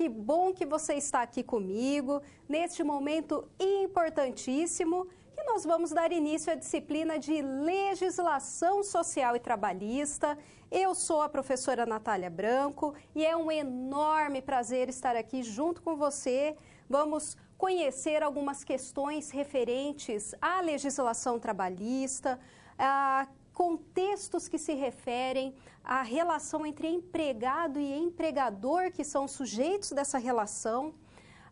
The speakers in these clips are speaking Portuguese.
que bom que você está aqui comigo neste momento importantíssimo que nós vamos dar início à disciplina de Legislação Social e Trabalhista. Eu sou a professora Natália Branco e é um enorme prazer estar aqui junto com você. Vamos conhecer algumas questões referentes à legislação trabalhista, a contextos que se referem à relação entre empregado e empregador, que são sujeitos dessa relação.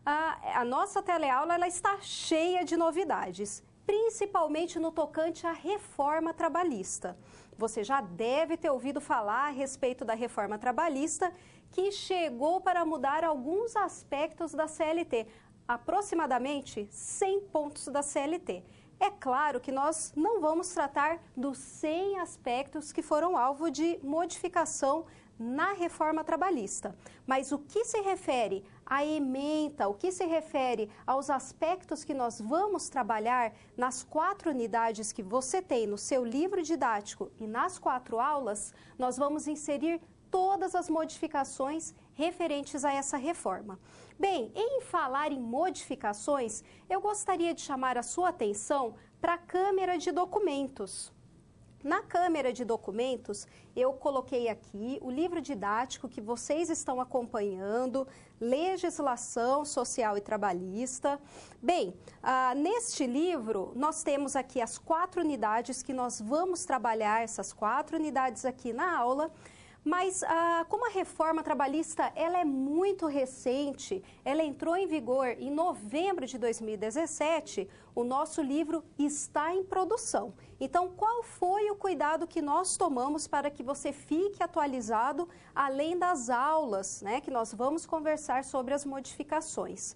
A nossa teleaula ela está cheia de novidades, principalmente no tocante à reforma trabalhista. Você já deve ter ouvido falar a respeito da reforma trabalhista, que chegou para mudar alguns aspectos da CLT, aproximadamente 100 pontos da CLT. É claro que nós não vamos tratar dos 100 aspectos que foram alvo de modificação na reforma trabalhista, mas o que se refere à ementa, o que se refere aos aspectos que nós vamos trabalhar nas 4 unidades que você tem no seu livro didático e nas 4 aulas, nós vamos inserir todas as modificações referentes a essa reforma. Bem, em falar em modificações, eu gostaria de chamar a sua atenção para a Câmara de Documentos. Na Câmara de Documentos, eu coloquei aqui o livro didático que vocês estão acompanhando, Legislação Social e Trabalhista. Bem, neste livro, nós temos aqui as 4 unidades que nós vamos trabalhar, essas 4 unidades aqui na aula. Mas como a reforma trabalhista ela é muito recente, ela entrou em vigor em novembro de 2017, o nosso livro está em produção. Então, qual foi o cuidado que nós tomamos para que você fique atualizado, além das aulas, né, que nós vamos conversar sobre as modificações?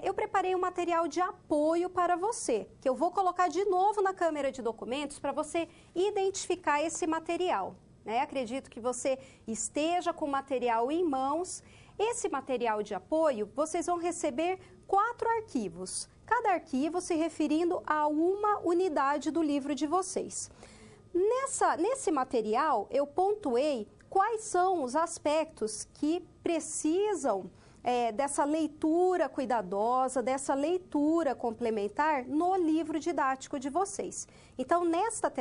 Eu preparei um material de apoio para você, que eu vou colocar de novo na Câmara de Documentos para você identificar esse material. Acredito que você esteja com o material em mãos. Esse material de apoio, vocês vão receber 4 arquivos, cada arquivo se referindo a uma unidade do livro de vocês. Nesse material, eu pontuei quais são os aspectos que precisam dessa leitura cuidadosa, dessa leitura complementar no livro didático de vocês. Então, nesta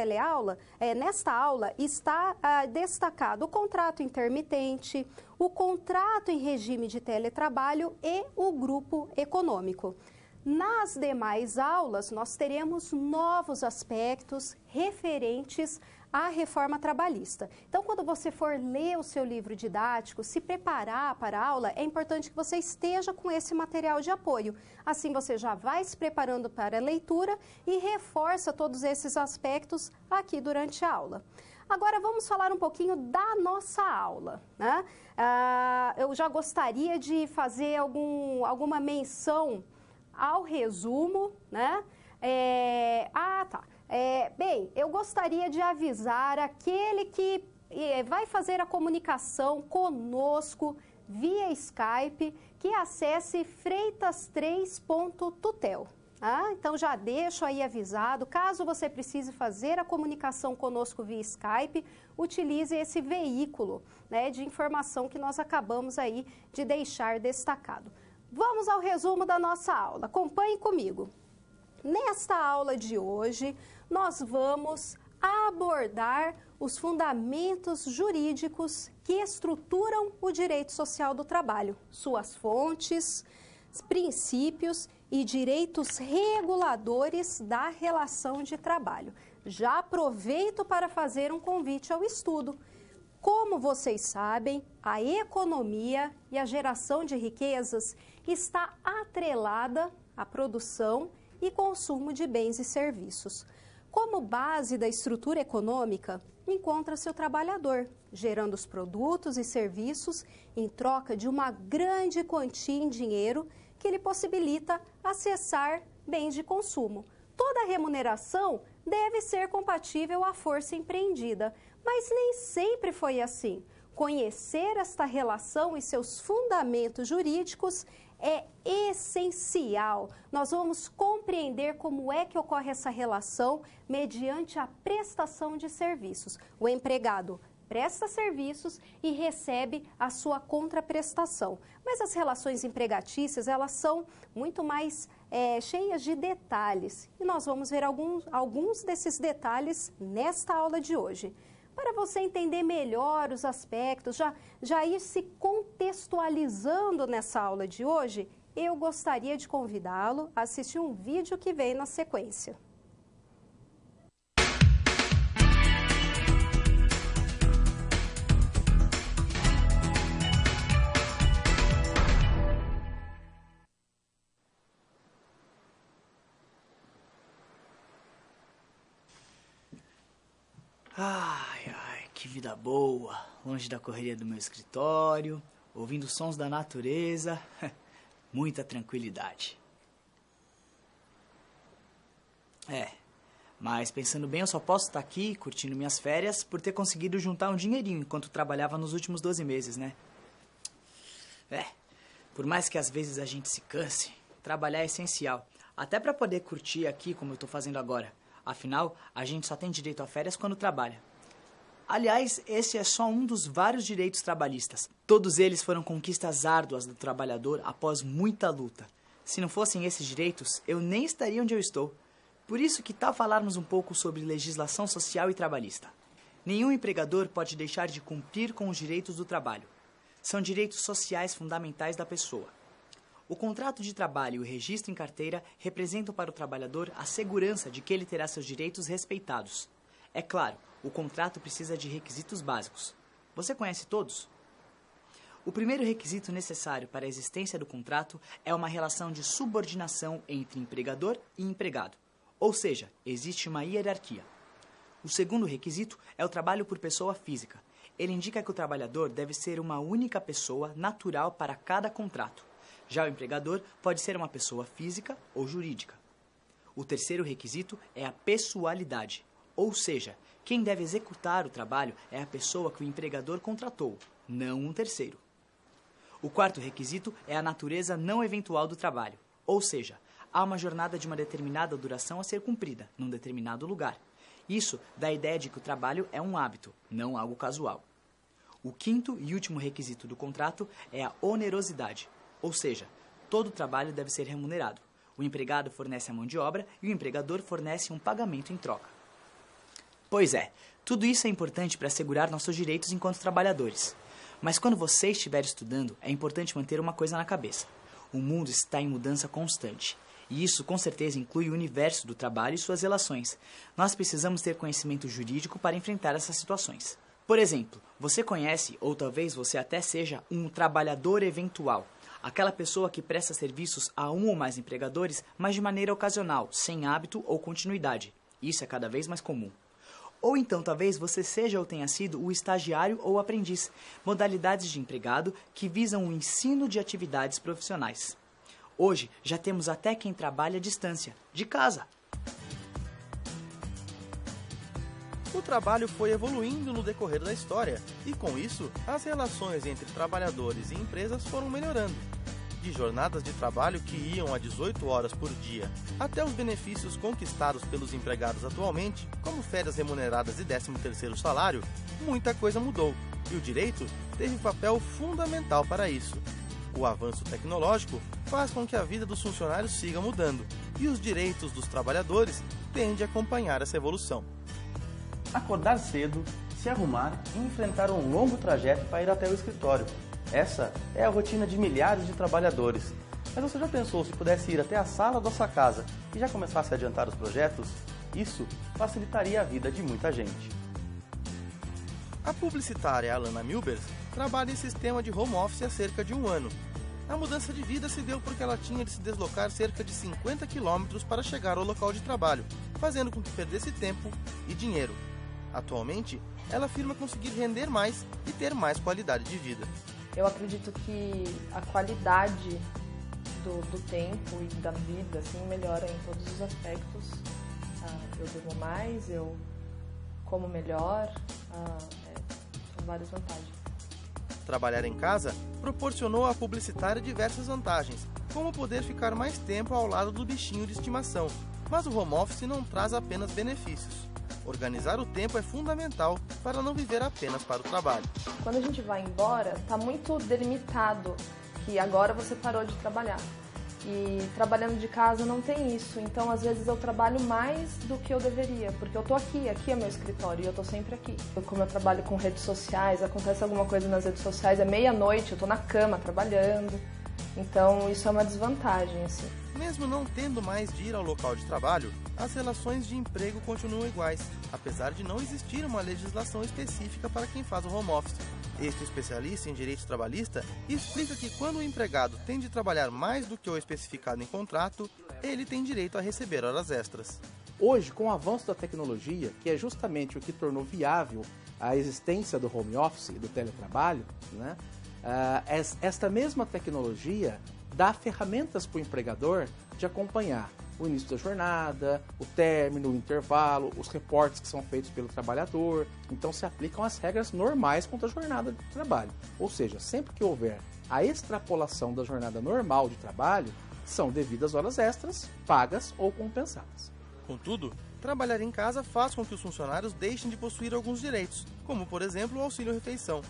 aula, está destacado o contrato intermitente, o contrato em regime de teletrabalho e o grupo econômico. Nas demais aulas, nós teremos novos aspectos referentes à reforma trabalhista. Então, quando você for ler o seu livro didático, se preparar para a aula, é importante que você esteja com esse material de apoio. Assim, você já vai se preparando para a leitura e reforça todos esses aspectos aqui durante a aula. Agora, vamos falar um pouquinho da nossa aula, né? Eu já gostaria de fazer alguma menção ao resumo, né? Bem, eu gostaria de avisar aquele que vai fazer a comunicação conosco via Skype, que acesse freitas3.tutel. Então, já deixo aí avisado, caso você precise fazer a comunicação conosco via Skype, utilize esse veículo, né, de informação que nós acabamos aí de deixar destacado. Vamos ao resumo da nossa aula. Acompanhe comigo. Nesta aula de hoje, nós vamos abordar os fundamentos jurídicos que estruturam o direito social do trabalho, suas fontes, princípios e direitos reguladores da relação de trabalho. Já aproveito para fazer um convite ao estudo. Como vocês sabem, a economia e a geração de riquezas está atrelada à produção e consumo de bens e serviços. Como base da estrutura econômica, encontra-se o trabalhador, gerando os produtos e serviços em troca de uma grande quantia em dinheiro que lhe possibilita acessar bens de consumo. Toda remuneração deve ser compatível à força empreendida, mas nem sempre foi assim. Conhecer esta relação e seus fundamentos jurídicos é essencial. Nós vamos compreender como é que ocorre essa relação mediante a prestação de serviços. O empregado presta serviços e recebe a sua contraprestação. Mas as relações empregatícias, elas são muito mais cheias de detalhes. E nós vamos ver alguns desses detalhes nesta aula de hoje. Para você entender melhor os aspectos, já ir se contextualizando nessa aula de hoje, eu gostaria de convidá-lo a assistir um vídeo que vem na sequência. Ai, que vida boa, longe da correria do meu escritório, ouvindo sons da natureza, muita tranquilidade. Mas pensando bem, eu só posso estar aqui curtindo minhas férias por ter conseguido juntar um dinheirinho enquanto trabalhava nos últimos 12 meses, né? Por mais que às vezes a gente se canse, trabalhar é essencial, até para poder curtir aqui como eu estou fazendo agora. Afinal, a gente só tem direito a férias quando trabalha. Aliás, esse é só um dos vários direitos trabalhistas. Todos eles foram conquistas árduas do trabalhador após muita luta. Se não fossem esses direitos, eu nem estaria onde eu estou. Por isso que tal falarmos um pouco sobre legislação social e trabalhista. Nenhum empregador pode deixar de cumprir com os direitos do trabalho. São direitos sociais fundamentais da pessoa. O contrato de trabalho e o registro em carteira representam para o trabalhador a segurança de que ele terá seus direitos respeitados. É claro, o contrato precisa de requisitos básicos. Você conhece todos? O primeiro requisito necessário para a existência do contrato é uma relação de subordinação entre empregador e empregado. Ou seja, existe uma hierarquia. O segundo requisito é o trabalho por pessoa física. Ele indica que o trabalhador deve ser uma única pessoa natural para cada contrato. Já o empregador pode ser uma pessoa física ou jurídica. O terceiro requisito é a pessoalidade, ou seja, quem deve executar o trabalho é a pessoa que o empregador contratou, não um terceiro. O quarto requisito é a natureza não eventual do trabalho, ou seja, há uma jornada de uma determinada duração a ser cumprida, num determinado lugar. Isso dá a ideia de que o trabalho é um hábito, não algo casual. O quinto e último requisito do contrato é a onerosidade. Ou seja, todo trabalho deve ser remunerado. O empregado fornece a mão de obra e o empregador fornece um pagamento em troca. Pois é, tudo isso é importante para assegurar nossos direitos enquanto trabalhadores. Mas quando você estiver estudando, é importante manter uma coisa na cabeça. O mundo está em mudança constante. E isso com certeza inclui o universo do trabalho e suas relações. Nós precisamos ter conhecimento jurídico para enfrentar essas situações. Por exemplo, você conhece, ou talvez você até seja, um trabalhador eventual. Aquela pessoa que presta serviços a um ou mais empregadores, mas de maneira ocasional, sem hábito ou continuidade. Isso é cada vez mais comum. Ou então talvez você seja ou tenha sido o estagiário ou aprendiz, modalidades de empregado que visam o ensino de atividades profissionais. Hoje já temos até quem trabalha à distância, de casa. O trabalho foi evoluindo no decorrer da história e, com isso, as relações entre trabalhadores e empresas foram melhorando. De jornadas de trabalho que iam a 18 horas por dia, até os benefícios conquistados pelos empregados atualmente, como férias remuneradas e 13º salário, muita coisa mudou e o direito teve papel fundamental para isso. O avanço tecnológico faz com que a vida dos funcionários siga mudando e os direitos dos trabalhadores tendem a acompanhar essa evolução. Acordar cedo, se arrumar e enfrentar um longo trajeto para ir até o escritório. Essa é a rotina de milhares de trabalhadores. Mas você já pensou se pudesse ir até a sala da sua casa e já começasse a adiantar os projetos? Isso facilitaria a vida de muita gente. A publicitária Alana Milbers trabalha em sistema de home office há cerca de um ano. A mudança de vida se deu porque ela tinha de se deslocar cerca de 50 quilômetros para chegar ao local de trabalho, fazendo com que perdesse tempo e dinheiro. Atualmente, ela afirma conseguir render mais e ter mais qualidade de vida. Eu acredito que a qualidade do tempo e da vida assim, melhora em todos os aspectos. Eu durmo mais, eu como melhor, são várias vantagens. Trabalhar em casa proporcionou à publicitária diversas vantagens, como poder ficar mais tempo ao lado do bichinho de estimação. Mas o home office não traz apenas benefícios. Organizar o tempo é fundamental para não viver apenas para o trabalho. Quando a gente vai embora, está muito delimitado que agora você parou de trabalhar. E trabalhando de casa não tem isso, então às vezes eu trabalho mais do que eu deveria, porque eu tô aqui é meu escritório e eu tô sempre aqui. Como eu trabalho com redes sociais, acontece alguma coisa nas redes sociais, é meia-noite, eu tô na cama trabalhando, então isso é uma desvantagem, assim. Mesmo não tendo mais de ir ao local de trabalho, as relações de emprego continuam iguais, apesar de não existir uma legislação específica para quem faz o home office. Este especialista em direito trabalhista explica que quando o empregado tem de trabalhar mais do que o especificado em contrato, ele tem direito a receber horas extras. Hoje, com o avanço da tecnologia, que é justamente o que tornou viável a existência do home office e do teletrabalho, né, esta mesma tecnologia dá ferramentas para o empregador de acompanhar o início da jornada, o término, o intervalo, os reportes que são feitos pelo trabalhador. Então se aplicam as regras normais quanto à jornada de trabalho. Ou seja, sempre que houver a extrapolação da jornada normal de trabalho, são devidas horas extras, pagas ou compensadas. Contudo, trabalhar em casa faz com que os funcionários deixem de possuir alguns direitos, como por exemplo o auxílio-refeição.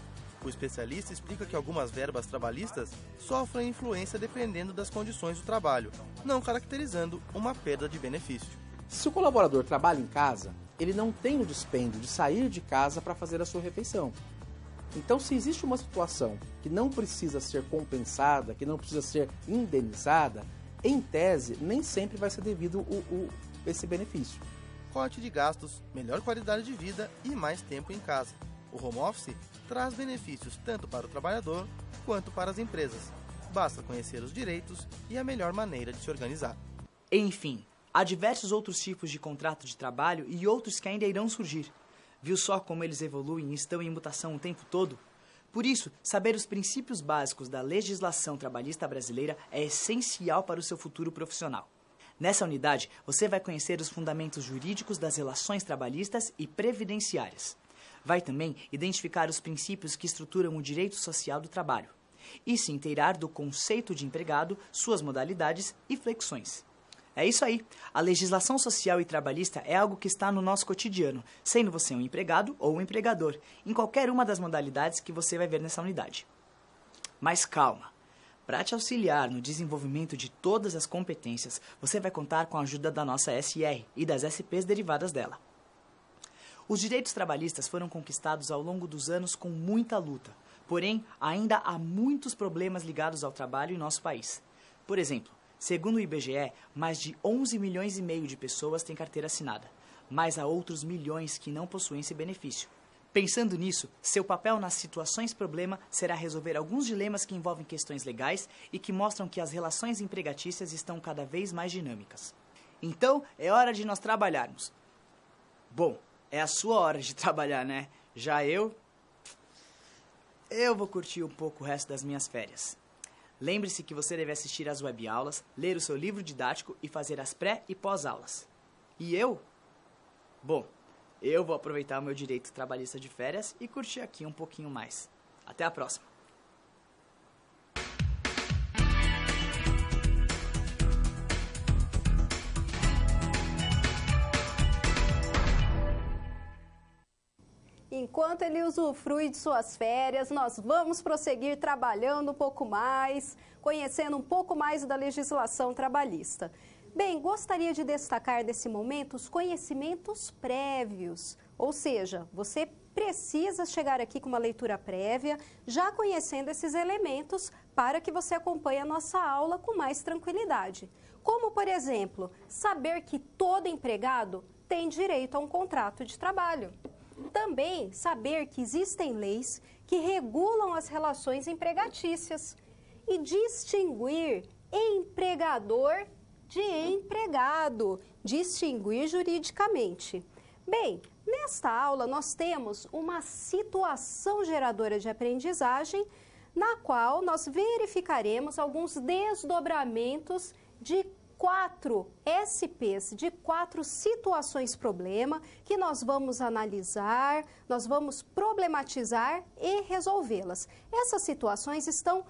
O especialista explica que algumas verbas trabalhistas sofrem influência dependendo das condições do trabalho, não caracterizando uma perda de benefício. Se o colaborador trabalha em casa, ele não tem o dispêndio de sair de casa para fazer a sua refeição. Então, se existe uma situação que não precisa ser compensada, que não precisa ser indenizada, em tese, nem sempre vai ser devido esse benefício. Corte de gastos, melhor qualidade de vida e mais tempo em casa. O home office traz benefícios tanto para o trabalhador quanto para as empresas. Basta conhecer os direitos e a melhor maneira de se organizar. Enfim, há diversos outros tipos de contrato de trabalho e outros que ainda irão surgir. Viu só como eles evoluem e estão em mutação o tempo todo? Por isso, saber os princípios básicos da legislação trabalhista brasileira é essencial para o seu futuro profissional. Nessa unidade, você vai conhecer os fundamentos jurídicos das relações trabalhistas e previdenciárias. Vai também identificar os princípios que estruturam o direito social do trabalho e se inteirar do conceito de empregado, suas modalidades e flexões. É isso aí. A legislação social e trabalhista é algo que está no nosso cotidiano, sendo você um empregado ou um empregador, em qualquer uma das modalidades que você vai ver nessa unidade. Mas calma. Para te auxiliar no desenvolvimento de todas as competências, você vai contar com a ajuda da nossa SR e das SPs derivadas dela. Os direitos trabalhistas foram conquistados ao longo dos anos com muita luta, porém, ainda há muitos problemas ligados ao trabalho em nosso país. Por exemplo, segundo o IBGE, mais de 11 milhões e meio de pessoas têm carteira assinada, mas há outros milhões que não possuem esse benefício. Pensando nisso, seu papel nas situações problema será resolver alguns dilemas que envolvem questões legais e que mostram que as relações empregatícias estão cada vez mais dinâmicas. Então, é hora de nós trabalharmos. Bom, é a sua hora de trabalhar, né? Já eu vou curtir um pouco o resto das minhas férias. Lembre-se que você deve assistir às webaulas, ler o seu livro didático e fazer as pré- e pós-aulas. E eu? Bom, eu vou aproveitar o meu direito trabalhista de férias e curtir aqui um pouquinho mais. Até a próxima! Enquanto ele usufrui de suas férias, nós vamos prosseguir trabalhando um pouco mais, conhecendo um pouco mais da legislação trabalhista. Bem, gostaria de destacar nesse momento os conhecimentos prévios, ou seja, você precisa chegar aqui com uma leitura prévia, já conhecendo esses elementos, para que você acompanhe a nossa aula com mais tranquilidade. Como, por exemplo, saber que todo empregado tem direito a um contrato de trabalho. Também saber que existem leis que regulam as relações empregatícias e distinguir empregador de empregado, distinguir juridicamente. Bem, nesta aula nós temos uma situação geradora de aprendizagem, na qual nós verificaremos alguns desdobramentos de 4 SPs, de 4 situações problema, que nós vamos analisar, nós vamos problematizar e resolvê-las. Essas situações estão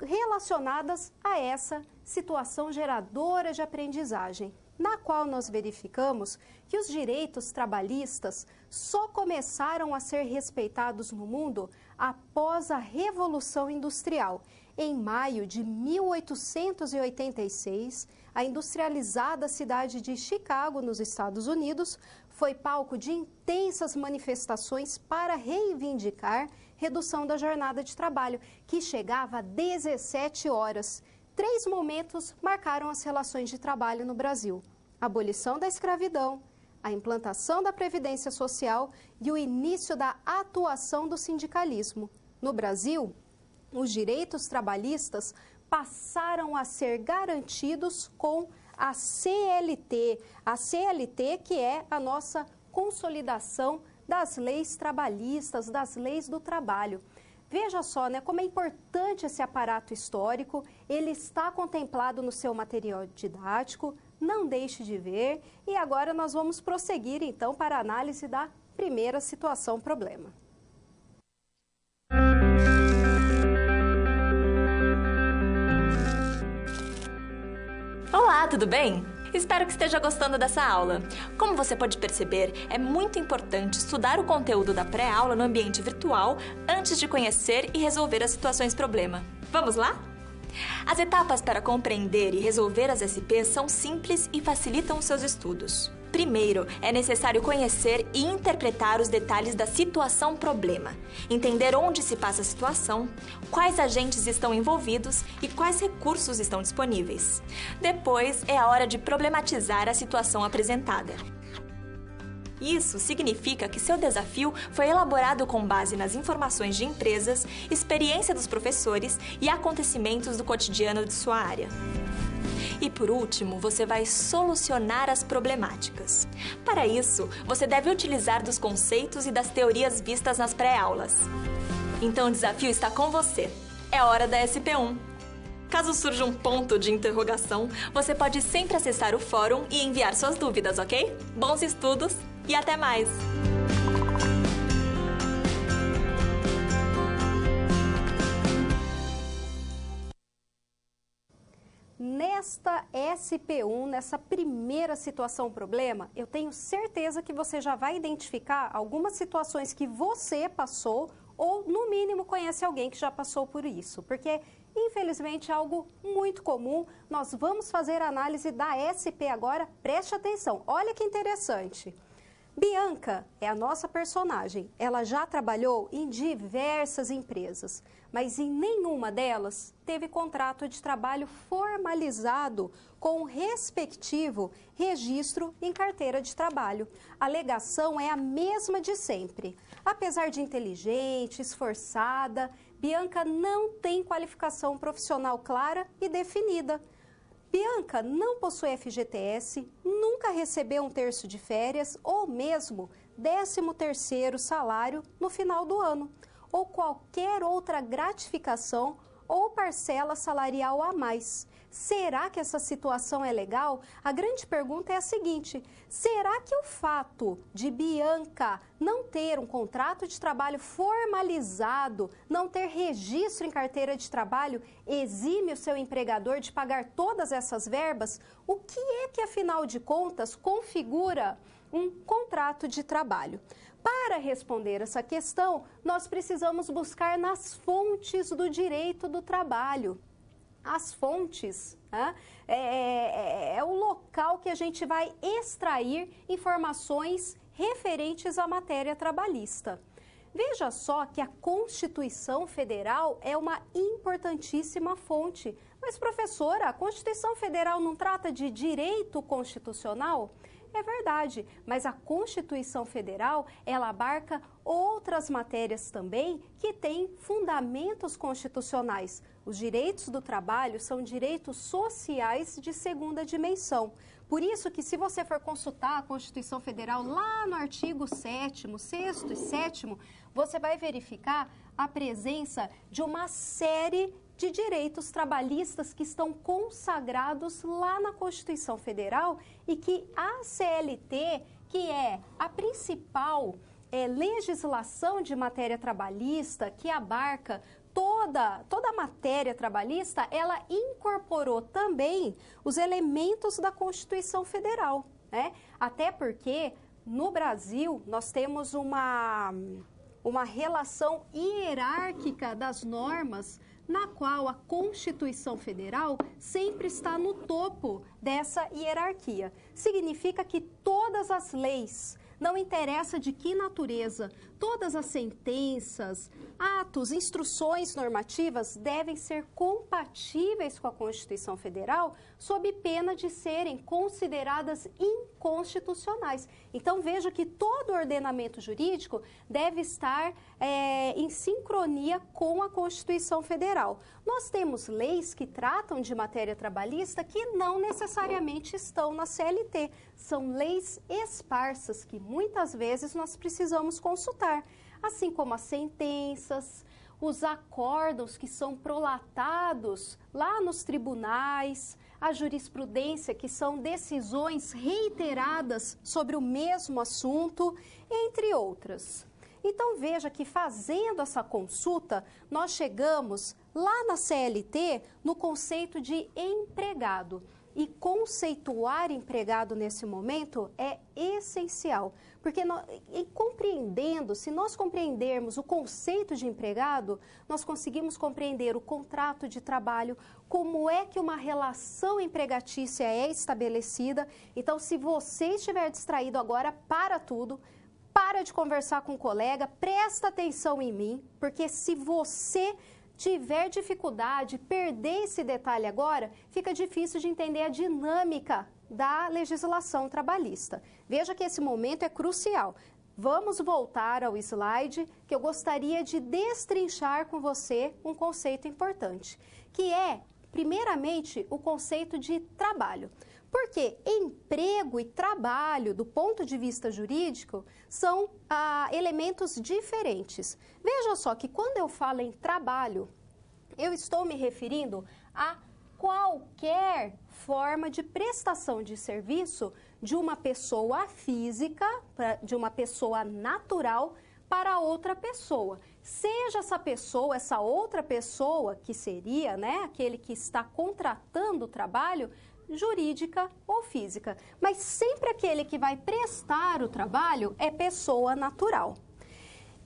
relacionadas a essa situação geradora de aprendizagem. na qual nós verificamos que os direitos trabalhistas só começaram a ser respeitados no mundo após a Revolução Industrial. Em maio de 1886, a industrializada cidade de Chicago, nos Estados Unidos, foi palco de intensas manifestações para reivindicar redução da jornada de trabalho, que chegava a 17 horas. 3 momentos marcaram as relações de trabalho no Brasil: a abolição da escravidão, a implantação da Previdência Social e o início da atuação do sindicalismo. No Brasil, os direitos trabalhistas passaram a ser garantidos com a CLT. A CLT, que é a nossa consolidação das leis trabalhistas, das leis do trabalho. Veja só, né, como é importante esse aparato histórico, ele está contemplado no seu material didático, não deixe de ver. E agora nós vamos prosseguir, então, para a análise da primeira situação-problema. Olá, tudo bem? Espero que esteja gostando dessa aula. Como você pode perceber, é muito importante estudar o conteúdo da pré-aula no ambiente virtual antes de conhecer e resolver as situações-problema. Vamos lá? As etapas para compreender e resolver as SPs são simples e facilitam os seus estudos. Primeiro, é necessário conhecer e interpretar os detalhes da situação-problema, entender onde se passa a situação, quais agentes estão envolvidos e quais recursos estão disponíveis. Depois, é a hora de problematizar a situação apresentada. Isso significa que seu desafio foi elaborado com base nas informações de empresas, experiência dos professores e acontecimentos do cotidiano de sua área. E por último, você vai solucionar as problemáticas. Para isso, você deve utilizar dos conceitos e das teorias vistas nas pré-aulas. Então o desafio está com você. É hora da SP1. Caso surja um ponto de interrogação, você pode sempre acessar o fórum e enviar suas dúvidas, ok? Bons estudos e até mais! Nesta SP1, nessa primeira situação-problema, eu tenho certeza que você já vai identificar algumas situações que você passou ou, no mínimo, conhece alguém que já passou por isso, porque, infelizmente, é algo muito comum. Nós vamos fazer a análise da SP agora. Preste atenção, olha que interessante. Bianca é a nossa personagem. Ela já trabalhou em diversas empresas, mas em nenhuma delas teve contrato de trabalho formalizado com o respectivo registro em carteira de trabalho. A alegação é a mesma de sempre. Apesar de inteligente, esforçada, Bianca não tem qualificação profissional clara e definida. Bianca não possui FGTS, nunca recebeu 1/3 de férias ou mesmo 13º salário no final do ano, ou qualquer outra gratificação ou parcela salarial a mais. Será que essa situação é legal? A grande pergunta é a seguinte: será que o fato de Bianca não ter um contrato de trabalho formalizado, não ter registro em carteira de trabalho, exime o seu empregador de pagar todas essas verbas? O que é que, afinal de contas, configura um contrato de trabalho? Para responder essa questão, nós precisamos buscar nas fontes do direito do trabalho. As fontes, né, é o local que a gente vai extrair informações referentes à matéria trabalhista. Veja só que a Constituição Federal é uma importantíssima fonte. Mas, professora, a Constituição Federal não trata de direito constitucional? É verdade, mas a Constituição Federal, ela abarca outras matérias também que têm fundamentos constitucionais. Os direitos do trabalho são direitos sociais de segunda dimensão. Por isso que, se você for consultar a Constituição Federal lá no artigo 7º, 6º e 7º, você vai verificar a presença de uma série de direitos trabalhistas que estão consagrados lá na Constituição Federal e que a CLT, que é a principal legislação de matéria trabalhista, que abarca toda a matéria trabalhista, ela incorporou também os elementos da Constituição Federal, né? Até porque no Brasil nós temos uma relação hierárquica das normas, na qual a Constituição Federal sempre está no topo dessa hierarquia. Significa que todas as leis, não interessa de que natureza, todas as sentenças, atos, instruções normativas devem ser compatíveis com a Constituição Federal, sob pena de serem consideradas inconstitucionais. Então, veja que todo ordenamento jurídico deve estar em sincronia com a Constituição Federal. Nós temos leis que tratam de matéria trabalhista que não necessariamente estão na CLT. São leis esparsas que muitas vezes nós precisamos consultar, assim como as sentenças, os acórdãos que são prolatados lá nos tribunais, a jurisprudência, que são decisões reiteradas sobre o mesmo assunto, entre outras. Então, veja que fazendo essa consulta, nós chegamos lá na CLT no conceito de empregado. E conceituar empregado nesse momento é essencial, porque se nós compreendermos o conceito de empregado, nós conseguimos compreender o contrato de trabalho, como é que uma relação empregatícia é estabelecida. Então, se você estiver distraído agora, para tudo, para de conversar com o colega, presta atenção em mim, porque se você tiver dificuldade, perder esse detalhe agora, fica difícil de entender a dinâmica da legislação trabalhista. Veja que esse momento é crucial. Vamos voltar ao slide, que eu gostaria de destrinchar com você um conceito importante, que é, primeiramente, o conceito de trabalho. Porque emprego e trabalho, do ponto de vista jurídico, são elementos diferentes. Veja só que quando eu falo em trabalho, eu estou me referindo a qualquer forma de prestação de serviço de uma pessoa física, de uma pessoa natural, para outra pessoa. Seja essa pessoa, essa outra pessoa, que seria, né, aquele que está contratando o trabalho, jurídica ou física, mas sempre aquele que vai prestar o trabalho é pessoa natural.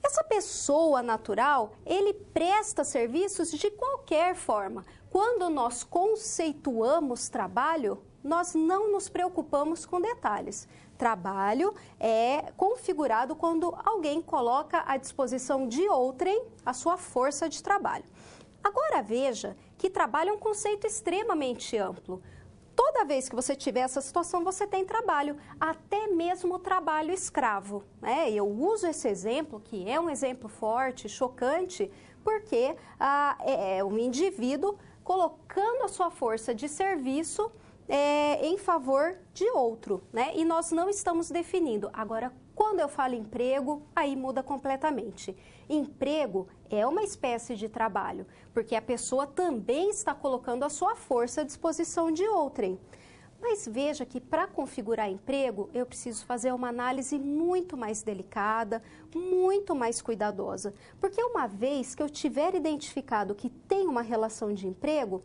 Essa pessoa natural, ele presta serviços de qualquer forma. Quando nós conceituamos trabalho, nós não nos preocupamos com detalhes. Trabalho é configurado quando alguém coloca à disposição de outrem a sua força de trabalho. Agora veja que trabalho é um conceito extremamente amplo. Toda vez que você tiver essa situação, você tem trabalho, até mesmo trabalho escravo, né? Eu uso esse exemplo, que é um exemplo forte, chocante, porque é um indivíduo colocando a sua força de serviço em favor de outro, né? E nós não estamos definindo. Agora, quando eu falo emprego, aí muda completamente. Emprego é uma espécie de trabalho, porque a pessoa também está colocando a sua força à disposição de outrem. Mas veja que para configurar emprego, eu preciso fazer uma análise muito mais delicada, muito mais cuidadosa. Porque uma vez que eu tiver identificado que tem uma relação de emprego,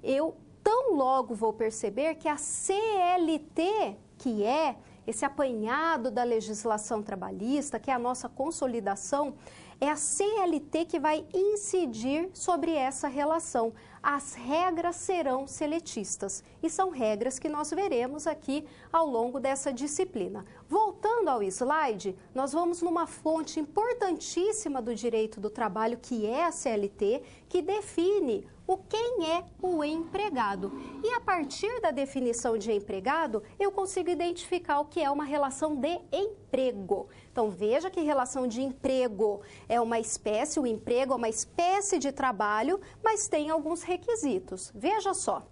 eu tão logo vou perceber que a CLT, que é esse apanhado da legislação trabalhista, que é a nossa consolidação, é a CLT que vai incidir sobre essa relação. As regras serão seletistas e são regras que nós veremos aqui ao longo dessa disciplina. Voltando ao slide, nós vamos numa fonte importantíssima do direito do trabalho, que é a CLT, que define quem é o empregado. E a partir da definição de empregado, eu consigo identificar o que é uma relação de emprego. Então, veja que relação de emprego é uma espécie, o emprego é uma espécie de trabalho, mas tem alguns requisitos. Veja só.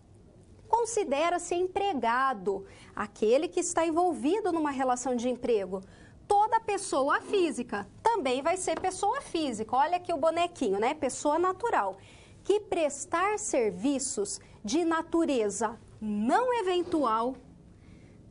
Considera-se empregado aquele que está envolvido numa relação de emprego. Toda pessoa física também vai ser pessoa física. Olha aqui o bonequinho, né? Pessoa natural. Que prestar serviços de natureza não eventual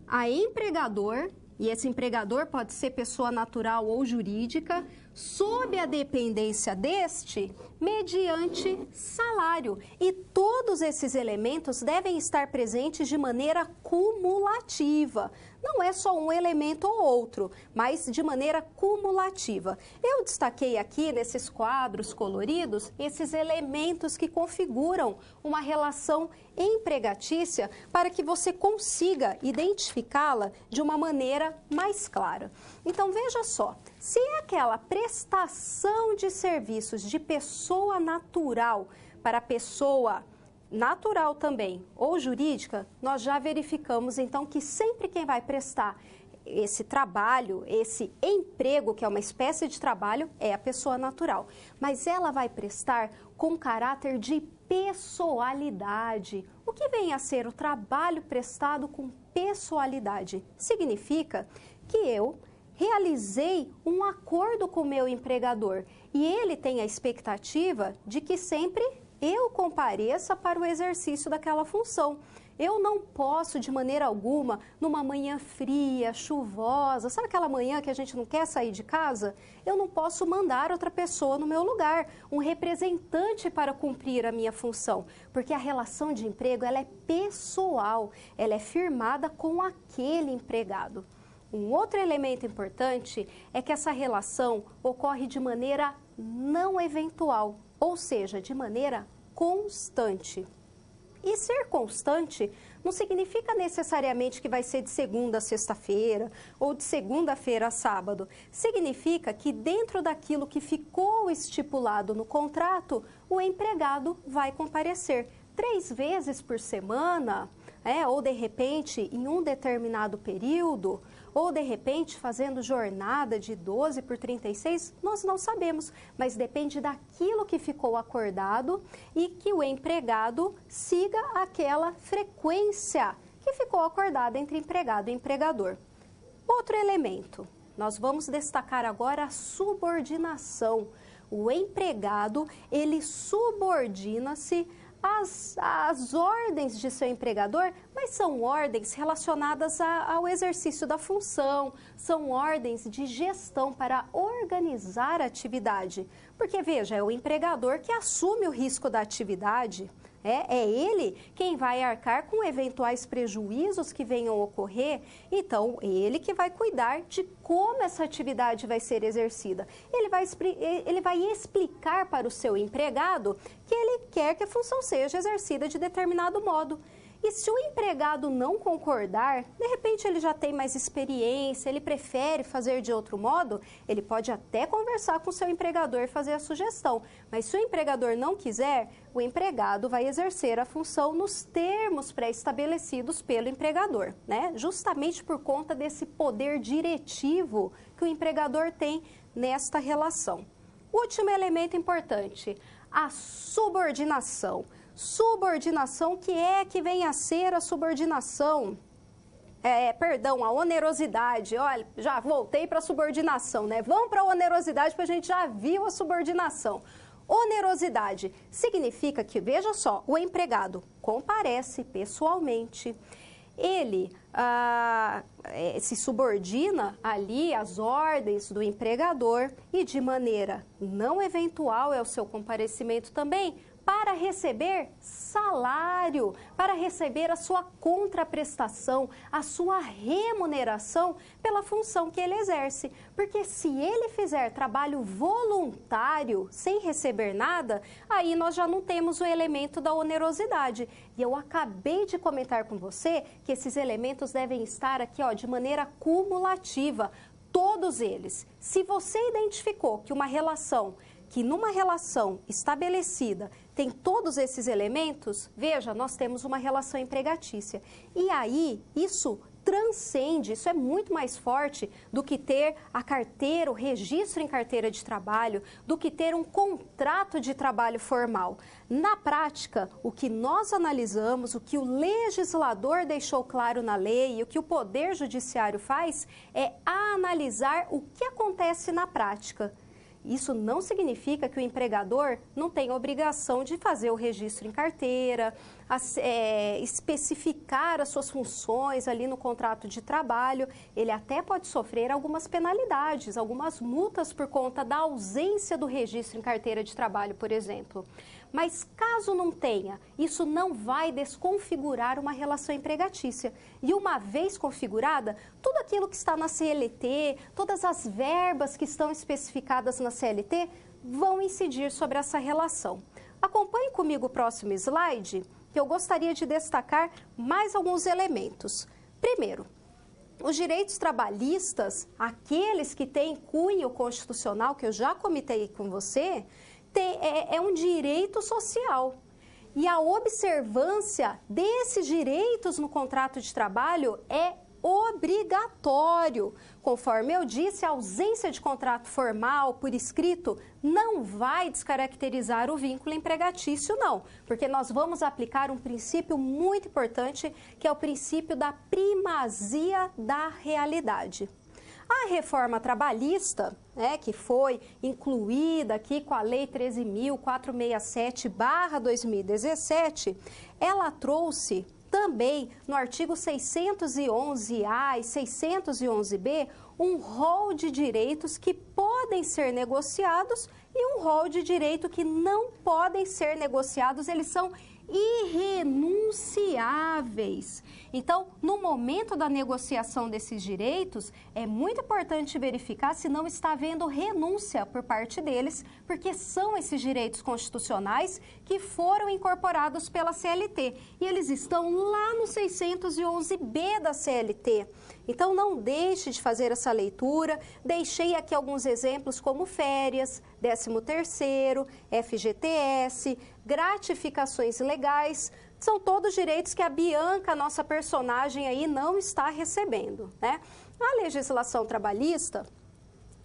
a empregador, e esse empregador pode ser pessoa natural ou jurídica, sob a dependência deste, mediante salário. E todos esses elementos devem estar presentes de maneira cumulativa. Não é só um elemento ou outro, mas de maneira cumulativa. Eu destaquei aqui nesses quadros coloridos esses elementos que configuram uma relação empregatícia para que você consiga identificá-la de uma maneira mais clara. Então veja só, se é aquela prestação de serviços de pessoa natural para pessoa natural também, ou jurídica, nós já verificamos então que sempre quem vai prestar esse trabalho, esse emprego, que é uma espécie de trabalho, é a pessoa natural. Mas ela vai prestar com caráter de pessoalidade. O que vem a ser o trabalho prestado com pessoalidade? Significa que eu realizei um acordo com o meu empregador e ele tem a expectativa de que sempre eu compareça para o exercício daquela função. Eu não posso, de maneira alguma, numa manhã fria, chuvosa, sabe aquela manhã que a gente não quer sair de casa? Eu não posso mandar outra pessoa no meu lugar, um representante para cumprir a minha função, porque a relação de emprego ela é pessoal, ela é firmada com aquele empregado. Um outro elemento importante é que essa relação ocorre de maneira não eventual, ou seja, de maneira constante. E ser constante não significa necessariamente que vai ser de segunda a sexta-feira ou de segunda-feira a sábado. Significa que dentro daquilo que ficou estipulado no contrato, o empregado vai comparecer 3 vezes por semana, ou de repente em um determinado período, ou de repente fazendo jornada de 12 por 36, nós não sabemos, mas depende daquilo que ficou acordado e que o empregado siga aquela frequência que ficou acordada entre empregado e empregador. Outro elemento, nós vamos destacar agora a subordinação. O empregado, ele subordina-se às ordens de seu empregador, mas são ordens relacionadas ao exercício da função, são ordens de gestão para organizar a atividade. Porque, veja, é o empregador que assume o risco da atividade, é ele quem vai arcar com eventuais prejuízos que venham a ocorrer, então ele que vai cuidar de como essa atividade vai ser exercida. Ele vai explicar para o seu empregado que ele quer que a função seja exercida de determinado modo. E se o empregado não concordar, de repente ele já tem mais experiência, ele prefere fazer de outro modo, ele pode até conversar com o seu empregador e fazer a sugestão. Mas se o empregador não quiser, o empregado vai exercer a função nos termos pré-estabelecidos pelo empregador, né? Justamente por conta desse poder diretivo que o empregador tem nesta relação. Último elemento importante, a subordinação. Subordinação, que vem a ser a subordinação? A onerosidade. Olha, já voltei para a subordinação, né? Vamos para a onerosidade, porque a gente já viu a subordinação. Onerosidade significa que, veja só, o empregado comparece pessoalmente, ele se subordina ali às ordens do empregador e de maneira não eventual é o seu comparecimento também, para receber salário, para receber a sua contraprestação, a sua remuneração pela função que ele exerce. Porque se ele fizer trabalho voluntário, sem receber nada, aí nós já não temos o elemento da onerosidade. E eu acabei de comentar com você que esses elementos devem estar aqui, de maneira cumulativa, todos eles. Se você identificou que numa relação estabelecida tem todos esses elementos, veja, nós temos uma relação empregatícia. E aí, isso transcende, isso é muito mais forte do que ter a carteira, o registro em carteira de trabalho, do que ter um contrato de trabalho formal. Na prática, o que nós analisamos, o que o legislador deixou claro na lei e o que o Poder Judiciário faz é analisar o que acontece na prática. Isso não significa que o empregador não tem obrigação de fazer o registro em carteira, especificar as suas funções ali no contrato de trabalho. Ele até pode sofrer algumas penalidades, algumas multas por conta da ausência do registro em carteira de trabalho, por exemplo. Mas caso não tenha, isso não vai desconfigurar uma relação empregatícia. E uma vez configurada, tudo aquilo que está na CLT, todas as verbas que estão especificadas na CLT vão incidir sobre essa relação. Acompanhe comigo o próximo slide, que eu gostaria de destacar mais alguns elementos. Primeiro, os direitos trabalhistas, aqueles que têm cunho constitucional, que eu já comentei com você, é um direito social. E a observância desses direitos no contrato de trabalho é obrigatório. Conforme eu disse, a ausência de contrato formal por escrito não vai descaracterizar o vínculo empregatício, não, porque nós vamos aplicar um princípio muito importante, que é o princípio da primazia da realidade. A reforma trabalhista, que foi incluída aqui com a Lei 13.467/2017, ela trouxe também no artigo 611A e 611B um rol de direitos que podem ser negociados e um rol de direito que não podem ser negociados, eles são irrenunciáveis. Então, no momento da negociação desses direitos, é muito importante verificar se não está havendo renúncia por parte deles, porque são esses direitos constitucionais que foram incorporados pela CLT. E eles estão lá no 611B da CLT. Então, não deixe de fazer essa leitura. Deixei aqui alguns exemplos como férias, 13º, FGTS, gratificações legais. São todos direitos que a Bianca, nossa personagem aí, não está recebendo, né? A legislação trabalhista,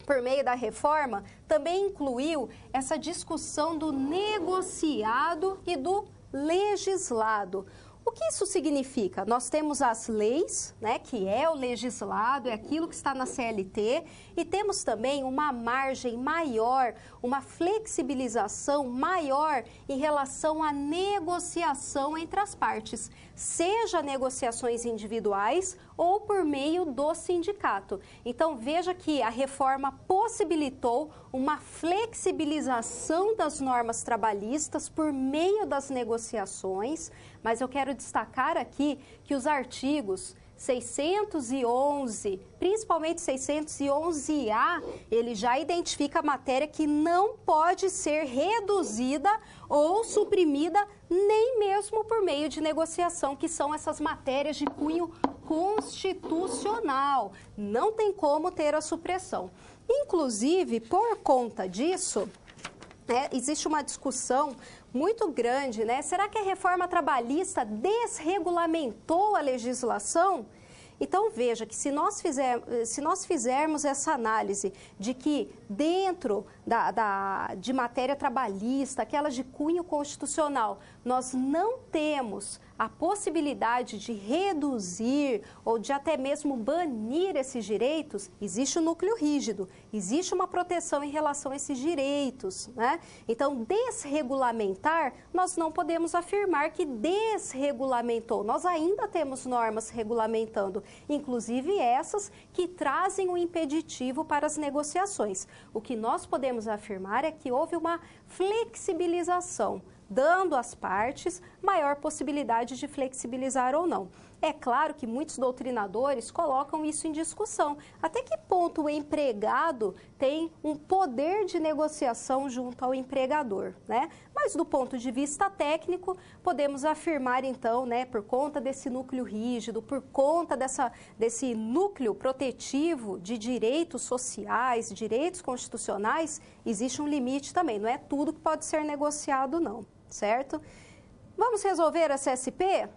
por meio da reforma, também incluiu essa discussão do negociado e do legislado. O que isso significa? Nós temos as leis, que é o legislado, é aquilo que está na CLT, e temos também uma margem maior, uma flexibilização maior em relação à negociação entre as partes, seja negociações individuais ou por meio do sindicato. Então, veja que a reforma possibilitou uma flexibilização das normas trabalhistas por meio das negociações, mas eu quero destacar aqui que os artigos 611, principalmente 611A, ele já identifica a matéria que não pode ser reduzida ou suprimida nem mesmo por meio de negociação, que são essas matérias de cunho constitucional. Não tem como ter a supressão. Inclusive, por conta disso, existe uma discussão muito grande, Será que a reforma trabalhista desregulamentou a legislação? Então, veja que se nós fizermos essa análise de que dentro de matéria trabalhista, aquelas de cunho constitucional, nós não temos a possibilidade de reduzir ou de até mesmo banir esses direitos, existe um núcleo rígido, existe uma proteção em relação a esses direitos, Então, desregulamentar, nós não podemos afirmar que desregulamentou. Nós ainda temos normas regulamentando, inclusive essas que trazem um impeditivo para as negociações. O que nós podemos afirmar é que houve uma flexibilização, dando às partes maior possibilidade de flexibilizar ou não. É claro que muitos doutrinadores colocam isso em discussão. Até que ponto o empregado tem um poder de negociação junto ao empregador, Mas do ponto de vista técnico, podemos afirmar então, por conta desse núcleo rígido, por conta desse núcleo protetivo de direitos sociais, direitos constitucionais, existe um limite também. Não é tudo que pode ser negociado, não. Certo? Vamos resolver a CSP?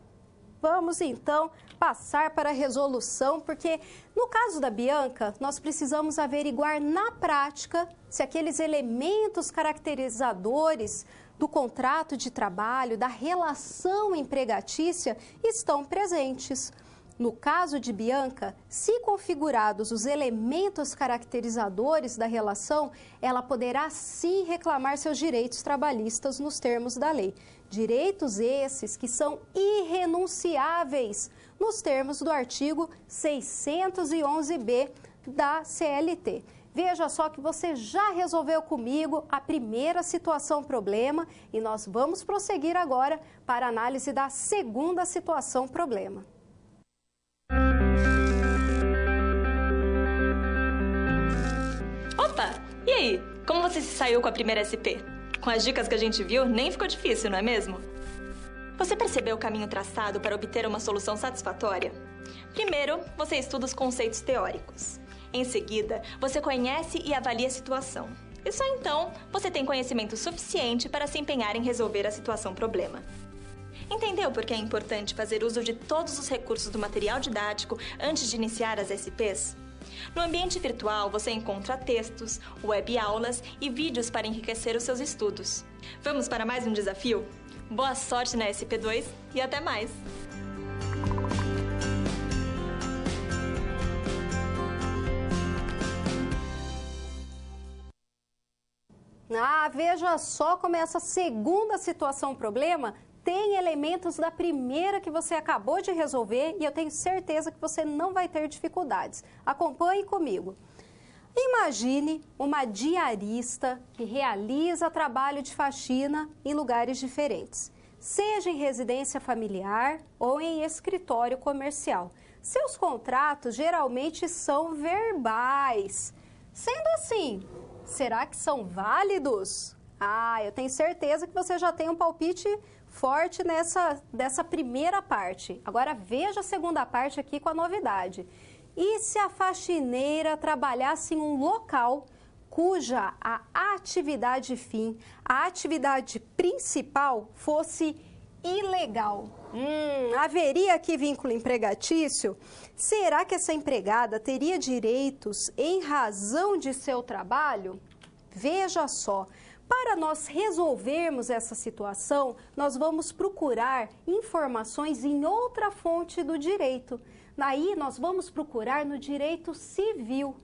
Vamos então passar para a resolução, porque no caso da Bianca, nós precisamos averiguar na prática se aqueles elementos caracterizadores do contrato de trabalho, da relação empregatícia, estão presentes. No caso de Bianca, se configurados os elementos caracterizadores da relação, ela poderá sim reclamar seus direitos trabalhistas nos termos da lei. Direitos esses que são irrenunciáveis nos termos do artigo 611b da CLT. Veja só que você já resolveu comigo a primeira situação-problema e nós vamos prosseguir agora para a análise da segunda situação-problema. Opa! E aí? Como você se saiu com a primeira SP? Com as dicas que a gente viu, nem ficou difícil, não é mesmo? Você percebeu o caminho traçado para obter uma solução satisfatória? Primeiro, você estuda os conceitos teóricos. Em seguida, você conhece e avalia a situação. E só então, você tem conhecimento suficiente para se empenhar em resolver a situação-problema. Entendeu por que é importante fazer uso de todos os recursos do material didático antes de iniciar as SPs? No ambiente virtual, você encontra textos, web-aulas e vídeos para enriquecer os seus estudos. Vamos para mais um desafio? Boa sorte na SP2 e até mais! Veja só como essa segunda situação-problema tem elementos da primeira que você acabou de resolver e eu tenho certeza que você não vai ter dificuldades. Acompanhe comigo. Imagine uma diarista que realiza trabalho de faxina em lugares diferentes, seja em residência familiar ou em escritório comercial. Seus contratos geralmente são verbais. Sendo assim, será que são válidos? Eu tenho certeza que você já tem um palpite forte dessa primeira parte. Agora veja a segunda parte aqui com a novidade. E se a faxineira trabalhasse em um local cuja a atividade fim, a atividade principal fosse ilegal? Haveria aqui vínculo empregatício? Será que essa empregada teria direitos em razão de seu trabalho? Veja só. Para nós resolvermos essa situação, nós vamos procurar informações em outra fonte do direito. Daí nós vamos procurar no direito civil.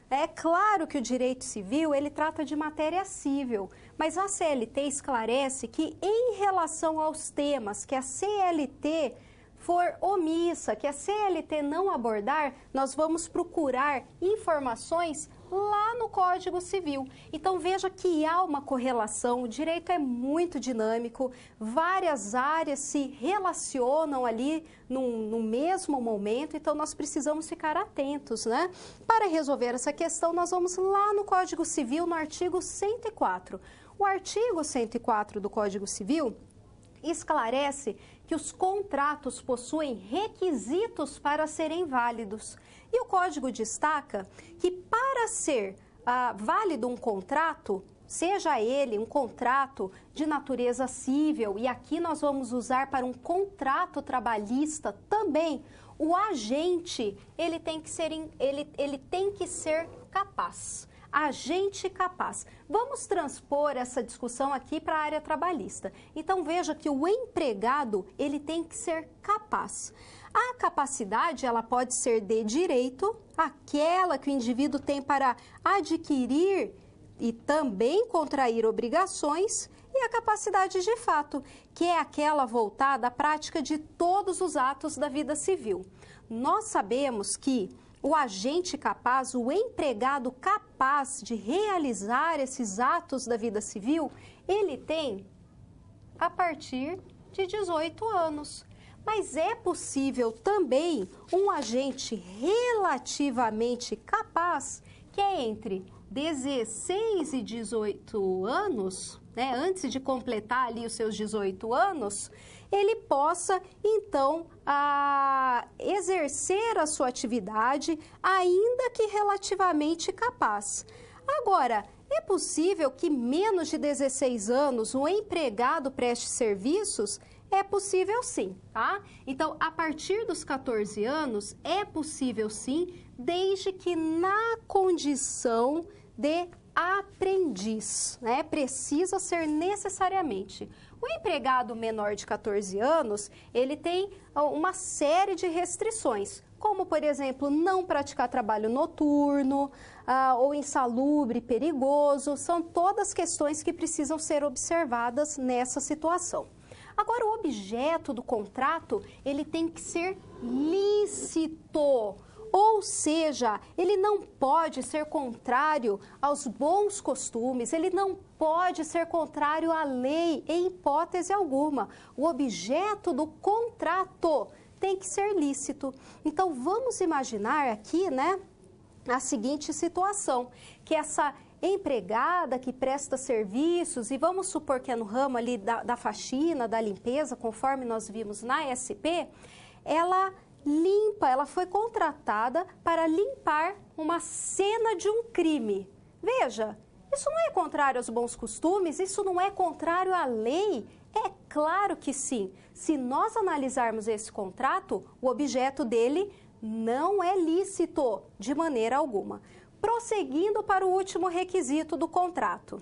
É claro que o direito civil, ele trata de matéria civil, mas a CLT esclarece que em relação aos temas que a CLT for omissa, que a CLT não abordar, nós vamos procurar informações lá no Código Civil. Então veja que há uma correlação, o direito é muito dinâmico, várias áreas se relacionam ali no mesmo momento, então nós precisamos ficar atentos, né? Para resolver essa questão, nós vamos lá no Código Civil, no artigo 104. O artigo 104 do Código Civil esclarece que os contratos possuem requisitos para serem válidos. E o Código destaca que para ser válido um contrato, seja ele um contrato de natureza civil, e aqui nós vamos usar para um contrato trabalhista também, o agente ele tem que ser capaz. Agente capaz. Vamos transpor essa discussão aqui para a área trabalhista. Então veja que o empregado ele tem que ser capaz. A capacidade ela pode ser de direito, aquela que o indivíduo tem para adquirir e também contrair obrigações, e a capacidade de fato, que é aquela voltada à prática de todos os atos da vida civil. Nós sabemos que o agente capaz, o empregado capaz de realizar esses atos da vida civil, ele tem a partir de 18 anos. Mas é possível também um agente relativamente capaz, que é entre 16 e 18 anos, né, antes de completar ali os seus 18 anos, ele possa, então, exercer a sua atividade, ainda que relativamente capaz. Agora, é possível que menos de 16 anos o empregado preste serviços? É possível sim, tá? Então, a partir dos 14 anos, é possível sim, desde que na condição de aprendiz, né? Precisa ser necessariamente. O empregado menor de 14 anos, ele tem uma série de restrições, como, por exemplo, não praticar trabalho noturno ou insalubre, perigoso. São todas questões que precisam ser observadas nessa situação. Agora, o objeto do contrato, ele tem que ser lícito. Ou seja, ele não pode ser contrário aos bons costumes, ele não pode ser contrário à lei em hipótese alguma. O objeto do contrato tem que ser lícito. Então, vamos imaginar aqui, né, a seguinte situação, que essa empregada que presta serviços, e vamos supor que é no ramo ali da faxina, da limpeza, conforme nós vimos na SP, ela foi contratada para limpar uma cena de um crime. Veja, isso não é contrário aos bons costumes, isso não é contrário à lei? É claro que sim. Se nós analisarmos esse contrato, o objeto dele não é lícito de maneira alguma. Prosseguindo para o último requisito do contrato.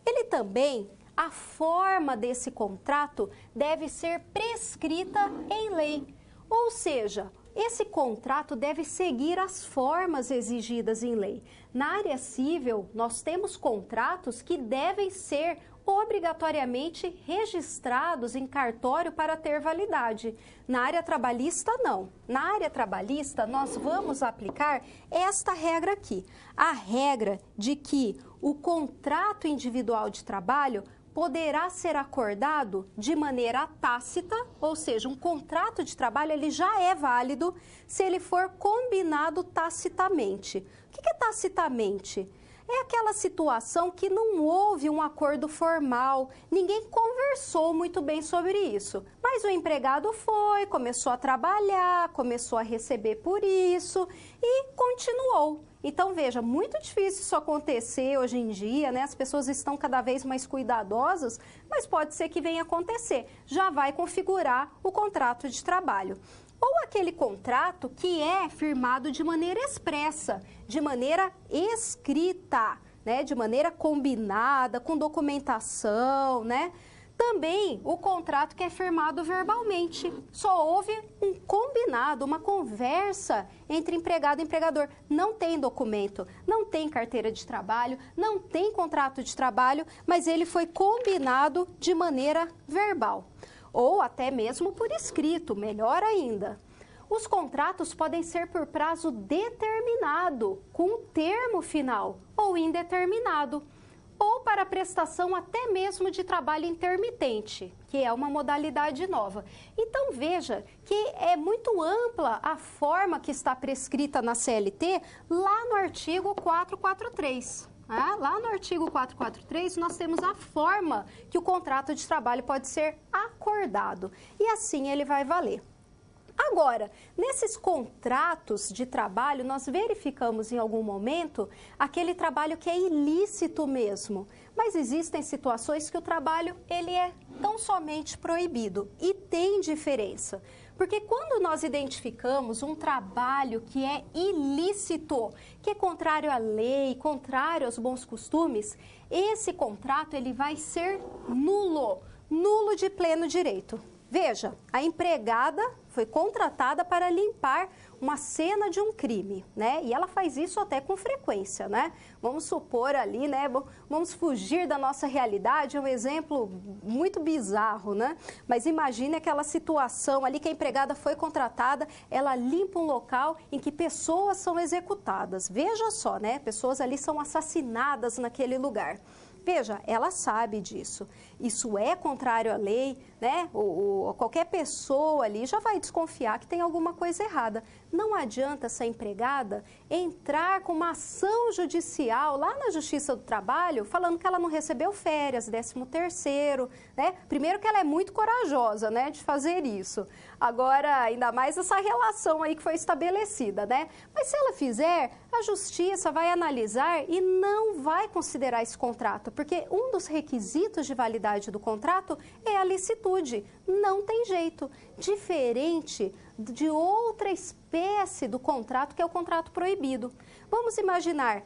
Ele também, a forma desse contrato deve ser prescrita em lei. Ou seja, esse contrato deve seguir as formas exigidas em lei. Na área civil, nós temos contratos que devem ser obrigatoriamente registrados em cartório para ter validade. Na área trabalhista, não. Na área trabalhista, nós vamos aplicar esta regra aqui. A regra de que o contrato individual de trabalho poderá ser acordado de maneira tácita, ou seja, um contrato de trabalho ele já é válido se ele for combinado tacitamente. O que é tacitamente? É aquela situação que não houve um acordo formal, ninguém conversou muito bem sobre isso, mas o empregado foi, começou a trabalhar, começou a receber por isso e continuou. Então, veja, muito difícil isso acontecer hoje em dia, né? As pessoas estão cada vez mais cuidadosas, mas pode ser que venha acontecer. Já vai configurar o contrato de trabalho. Ou aquele contrato que é firmado de maneira expressa, de maneira escrita, né? De maneira combinada, com documentação, né? Também o contrato que é firmado verbalmente. Só houve um combinado, uma conversa entre empregado e empregador. Não tem documento, não tem carteira de trabalho, não tem contrato de trabalho, mas ele foi combinado de maneira verbal. Ou até mesmo por escrito, melhor ainda. Os contratos podem ser por prazo determinado, com um termo final, ou indeterminado, ou para prestação até mesmo de trabalho intermitente, que é uma modalidade nova. Então, veja que é muito ampla a forma que está prescrita na CLT lá no artigo 443. Lá no artigo 443, nós temos a forma que o contrato de trabalho pode ser acordado, e assim ele vai valer. Agora, nesses contratos de trabalho, nós verificamos em algum momento aquele trabalho que é ilícito mesmo. Mas existem situações que o trabalho ele é tão somente proibido e tem diferença. Porque quando nós identificamos um trabalho que é ilícito, que é contrário à lei, contrário aos bons costumes, esse contrato ele vai ser nulo, nulo de pleno direito. Veja, a empregada foi contratada para limpar uma cena de um crime, né? E ela faz isso até com frequência, né? Vamos supor ali, né? Vamos fugir da nossa realidade, é um exemplo muito bizarro, né? Mas imagine aquela situação ali que a empregada foi contratada, ela limpa um local em que pessoas são executadas. Veja só, né? Pessoas ali são assassinadas naquele lugar. Veja, ela sabe disso. Isso é contrário à lei, né? Qualquer pessoa ali já vai desconfiar que tem alguma coisa errada. Não adianta essa empregada entrar com uma ação judicial lá na Justiça do Trabalho falando que ela não recebeu férias, 13º, né? Primeiro que ela é muito corajosa, né, de fazer isso. Agora, ainda mais essa relação aí que foi estabelecida, né? Mas se ela fizer, a Justiça vai analisar e não vai considerar esse contrato, porque um dos requisitos de validade do contrato é a licitude. Não tem jeito. Diferente de outra espécie do contrato, que é o contrato proibido. Vamos imaginar,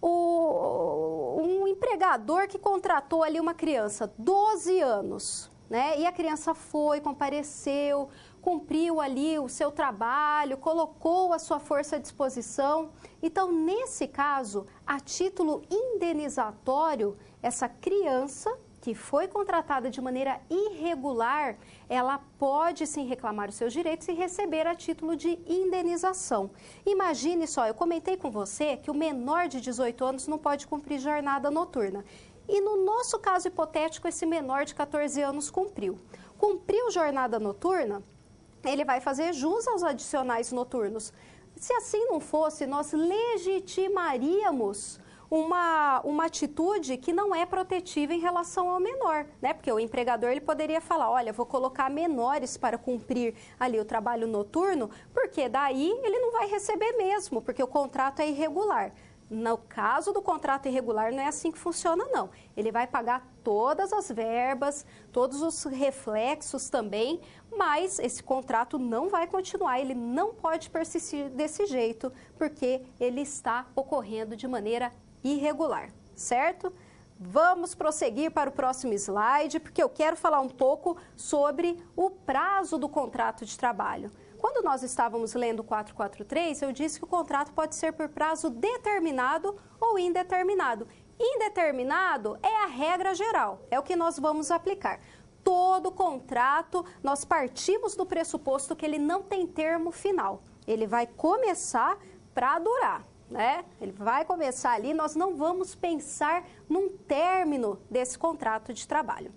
um empregador que contratou ali uma criança, 12 anos, né? E a criança foi, compareceu, cumpriu ali o seu trabalho, colocou a sua força à disposição. Então, nesse caso, a título indenizatório, essa criança que foi contratada de maneira irregular, ela pode sim reclamar os seus direitos e receber a título de indenização. Imagine só, eu comentei com você que o menor de 18 anos não pode cumprir jornada noturna. E no nosso caso hipotético, esse menor de 14 anos cumpriu. Cumpriu jornada noturna, ele vai fazer jus aos adicionais noturnos. Se assim não fosse, nós legitimaríamos uma atitude que não é protetiva em relação ao menor, né? Porque o empregador ele poderia falar, olha, vou colocar menores para cumprir ali o trabalho noturno, porque daí ele não vai receber mesmo, porque o contrato é irregular. No caso do contrato irregular, não é assim que funciona, não. Ele vai pagar todas as verbas, todos os reflexos também, mas esse contrato não vai continuar, ele não pode persistir desse jeito, porque ele está ocorrendo de maneira irregular, certo? Vamos prosseguir para o próximo slide, porque eu quero falar um pouco sobre o prazo do contrato de trabalho. Quando nós estávamos lendo o 443, eu disse que o contrato pode ser por prazo determinado ou indeterminado. Indeterminado é a regra geral, é o que nós vamos aplicar. Todo contrato, nós partimos do pressuposto que ele não tem termo final. Ele vai começar para durar, né? Ele vai começar ali, nós não vamos pensar num término desse contrato de trabalho.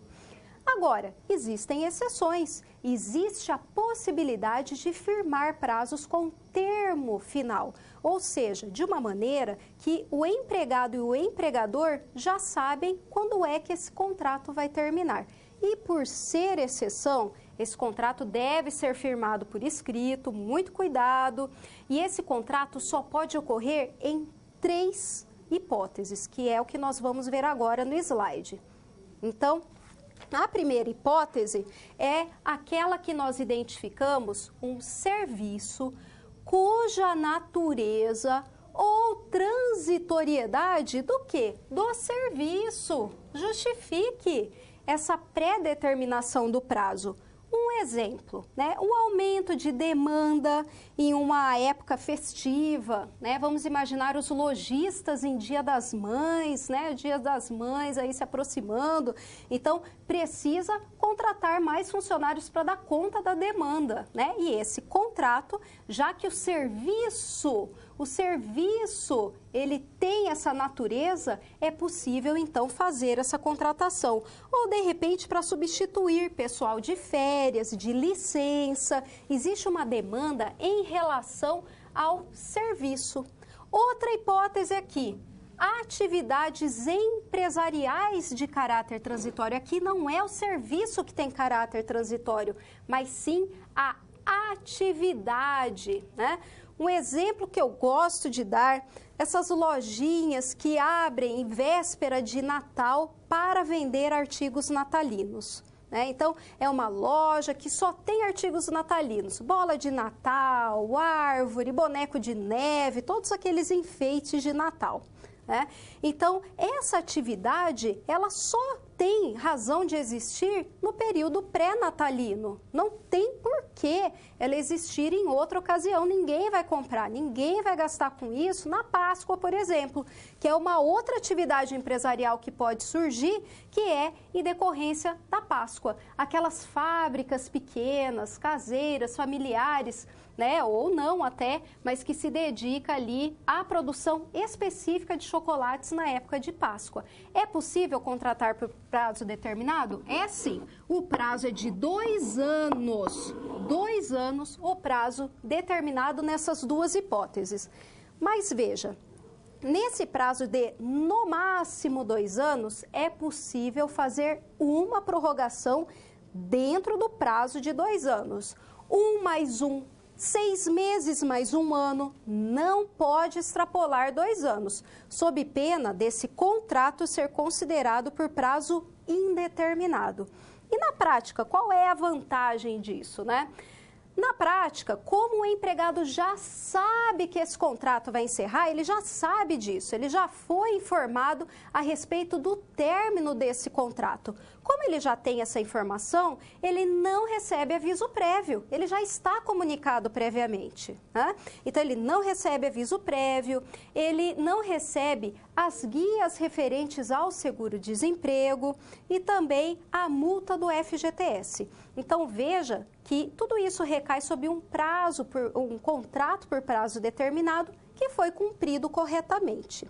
Agora, existem exceções. Existe a possibilidade de firmar prazos com termo final, ou seja, de uma maneira que o empregado e o empregador já sabem quando é que esse contrato vai terminar. E por ser exceção, esse contrato deve ser firmado por escrito, muito cuidado, e esse contrato só pode ocorrer em 3 hipóteses, que é o que nós vamos ver agora no slide. Então, a primeira hipótese é aquela que nós identificamos um serviço cuja natureza ou transitoriedade do quê? Do serviço. Justifique essa pré-determinação do prazo. Um exemplo, né? O aumento de demanda em uma época festiva, né? Vamos imaginar os lojistas em Dia das Mães, né? O Dia das Mães aí se aproximando. Então, precisa contratar mais funcionários para dar conta da demanda, né? E esse contrato, já que o serviço, ele tem essa natureza, é possível então fazer essa contratação. Ou de repente para substituir pessoal de férias, de licença, existe uma demanda em relação ao serviço. Outra hipótese aqui, atividades empresariais de caráter transitório. Aqui não é o serviço que tem caráter transitório, mas sim a atividade, né? Um exemplo que eu gosto de dar, essas lojinhas que abrem em véspera de Natal para vender artigos natalinos, né? Então, é uma loja que só tem artigos natalinos, bola de Natal, árvore, boneco de neve, todos aqueles enfeites de Natal, né? Então, essa atividade, ela só tem razão de existir no período pré-natalino. Não tem por que ela existir em outra ocasião. Ninguém vai comprar, ninguém vai gastar com isso na Páscoa, por exemplo, que é uma outra atividade empresarial que pode surgir, que é em decorrência da Páscoa. Aquelas fábricas pequenas, caseiras, familiares, né, ou não até, mas que se dedica ali à produção específica de chocolates na época de Páscoa. É possível contratar por prazo determinado? É sim. O prazo é de 2 anos. 2 anos o prazo determinado nessas duas hipóteses. Mas veja, nesse prazo de no máximo 2 anos, é possível fazer uma prorrogação dentro do prazo de 2 anos. 1 mais 1. 6 meses mais 1 ano, não pode extrapolar 2 anos, sob pena desse contrato ser considerado por prazo indeterminado. E na prática, qual é a vantagem disso, né? Na prática, como o empregado já sabe que esse contrato vai encerrar, ele já sabe disso, ele já foi informado a respeito do término desse contrato. Como ele já tem essa informação, ele não recebe aviso prévio, ele já está comunicado previamente, né? Então, ele não recebe aviso prévio, ele não recebe as guias referentes ao seguro-desemprego e também a multa do FGTS. Então, veja que tudo isso recai sobre um contrato por prazo determinado que foi cumprido corretamente.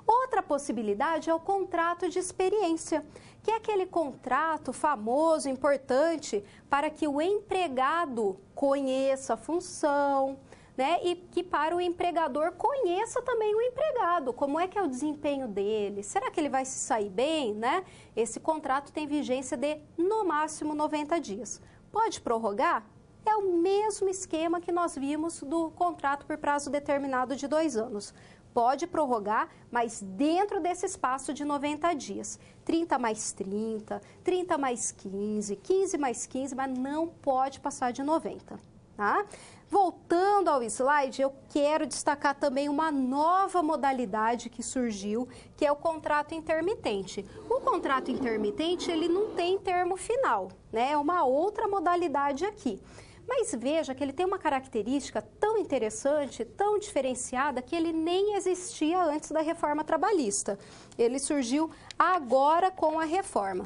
Outra possibilidade é o contrato de experiência, que é aquele contrato famoso, importante, para que o empregado conheça a função, né? E que para o empregador conheça também o empregado, como é que é o desempenho dele, será que ele vai se sair bem, né? Esse contrato tem vigência de, no máximo, 90 dias. Pode prorrogar? É o mesmo esquema que nós vimos do contrato por prazo determinado de 2 anos. Pode prorrogar, mas dentro desse espaço de 90 dias. 30 mais 30, 30 mais 15, 15 mais 15, mas não pode passar de 90, tá? Voltando ao slide, eu quero destacar também uma nova modalidade que surgiu, que é o contrato intermitente. O contrato intermitente, ele não tem termo final, né? É uma outra modalidade aqui. Mas veja que ele tem uma característica tão interessante, tão diferenciada, que ele nem existia antes da reforma trabalhista. Ele surgiu agora com a reforma.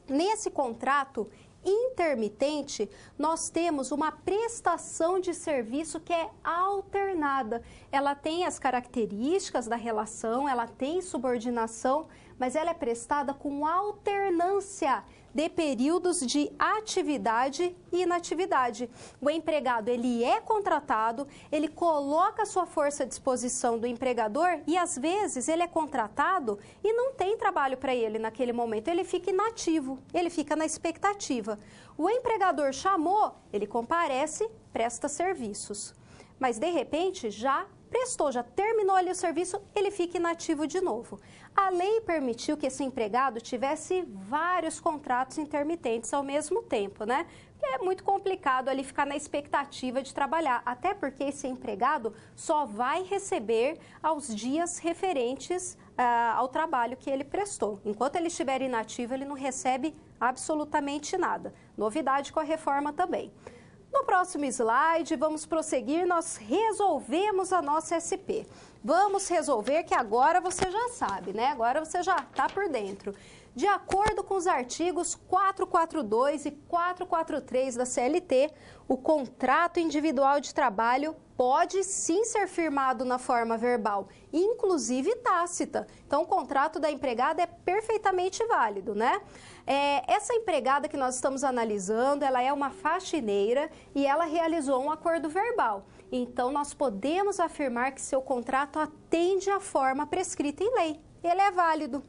Nesse contrato intermitente, nós temos uma prestação de serviço que é alternada. Ela tem as características da relação, ela tem subordinação, mas ela é prestada com alternância de períodos de atividade e inatividade. O empregado, ele é contratado, ele coloca a sua força à disposição do empregador e, às vezes, ele é contratado e não tem trabalho para ele naquele momento. Ele fica inativo, ele fica na expectativa. O empregador chamou, ele comparece, presta serviços. Mas, de repente, já prestou, já terminou ali o serviço, ele fica inativo de novo. A lei permitiu que esse empregado tivesse vários contratos intermitentes ao mesmo tempo, né? É muito complicado ali ficar na expectativa de trabalhar, até porque esse empregado só vai receber aos dias referentes ao trabalho que ele prestou. Enquanto ele estiver inativo, ele não recebe absolutamente nada. Novidade com a reforma também. No próximo slide, vamos prosseguir, nós resolvemos a nossa SP. Vamos resolver que agora você já sabe, né? Agora você já está por dentro. De acordo com os artigos 442 e 443 da CLT, o contrato individual de trabalho pode sim ser firmado na forma verbal, inclusive tácita. Então, o contrato da empregada é perfeitamente válido, né? Essa empregada que nós estamos analisando, ela é uma faxineira e ela realizou um acordo verbal. Então, nós podemos afirmar que seu contrato atende à forma prescrita em lei. Ele é válido.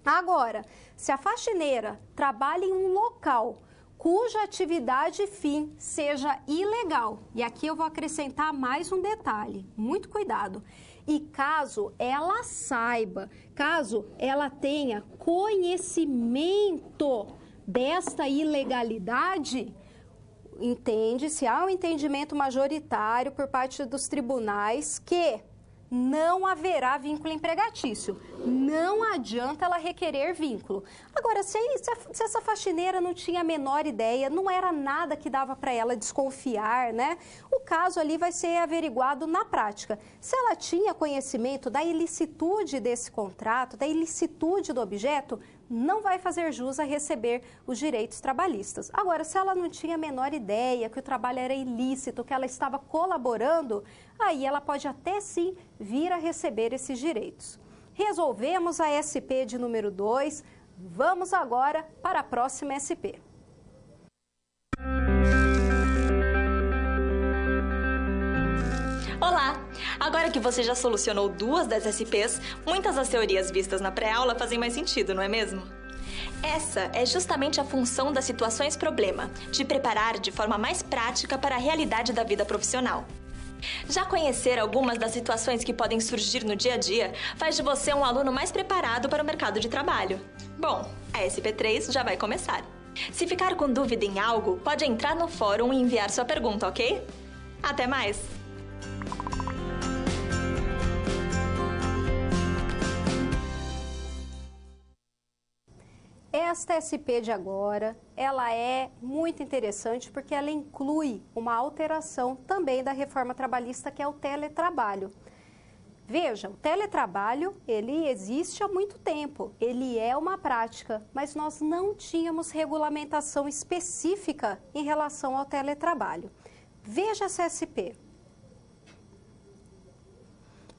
Agora, se a faxineira trabalha em um local cuja atividade fim seja ilegal, e aqui eu vou acrescentar mais um detalhe, muito cuidado, e caso ela saiba, caso ela tenha conhecimento desta ilegalidade, entende-se, há um entendimento majoritário por parte dos tribunais que não haverá vínculo empregatício. Não adianta ela requerer vínculo. Agora, se essa faxineira não tinha a menor ideia, não era nada que dava para ela desconfiar, né? O caso ali vai ser averiguado na prática. Se ela tinha conhecimento da ilicitude desse contrato, da ilicitude do objeto, não vai fazer jus a receber os direitos trabalhistas. Agora, se ela não tinha a menor ideia que o trabalho era ilícito, que ela estava colaborando, aí ela pode até sim vir a receber esses direitos. Resolvemos a SP de número 2, vamos agora para a próxima SP. Olá! Agora que você já solucionou 2 das SPs, muitas das teorias vistas na pré-aula fazem mais sentido, não é mesmo? Essa é justamente a função das situações problema, te preparar de forma mais prática para a realidade da vida profissional. Já conhecer algumas das situações que podem surgir no dia a dia faz de você um aluno mais preparado para o mercado de trabalho. Bom, a SP3 já vai começar. Se ficar com dúvida em algo, pode entrar no fórum e enviar sua pergunta, ok? Até mais! Esta SP de agora, ela é muito interessante porque ela inclui uma alteração também da reforma trabalhista, que é o teletrabalho. Veja, o teletrabalho, ele existe há muito tempo, ele é uma prática, mas nós não tínhamos regulamentação específica em relação ao teletrabalho. Veja essa SP.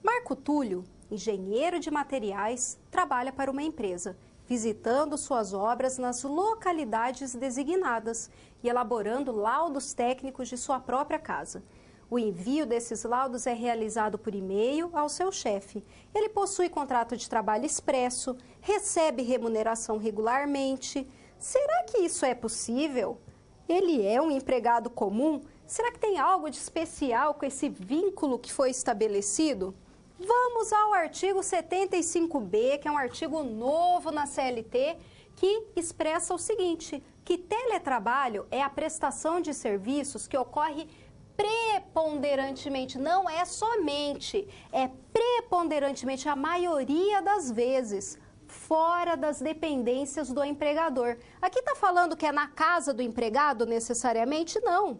Marco Túlio, engenheiro de materiais, trabalha para uma empresa, visitando suas obras nas localidades designadas e elaborando laudos técnicos de sua própria casa. O envio desses laudos é realizado por e-mail ao seu chefe. Ele possui contrato de trabalho expresso, recebe remuneração regularmente. Será que isso é possível? Ele é um empregado comum? Será que tem algo de especial com esse vínculo que foi estabelecido? Vamos ao artigo 75B, que é um artigo novo na CLT, que expressa o seguinte, que teletrabalho é a prestação de serviços que ocorre preponderantemente, não é somente, é preponderantemente, a maioria das vezes, fora das dependências do empregador. Aqui está falando que é na casa do empregado necessariamente? Não.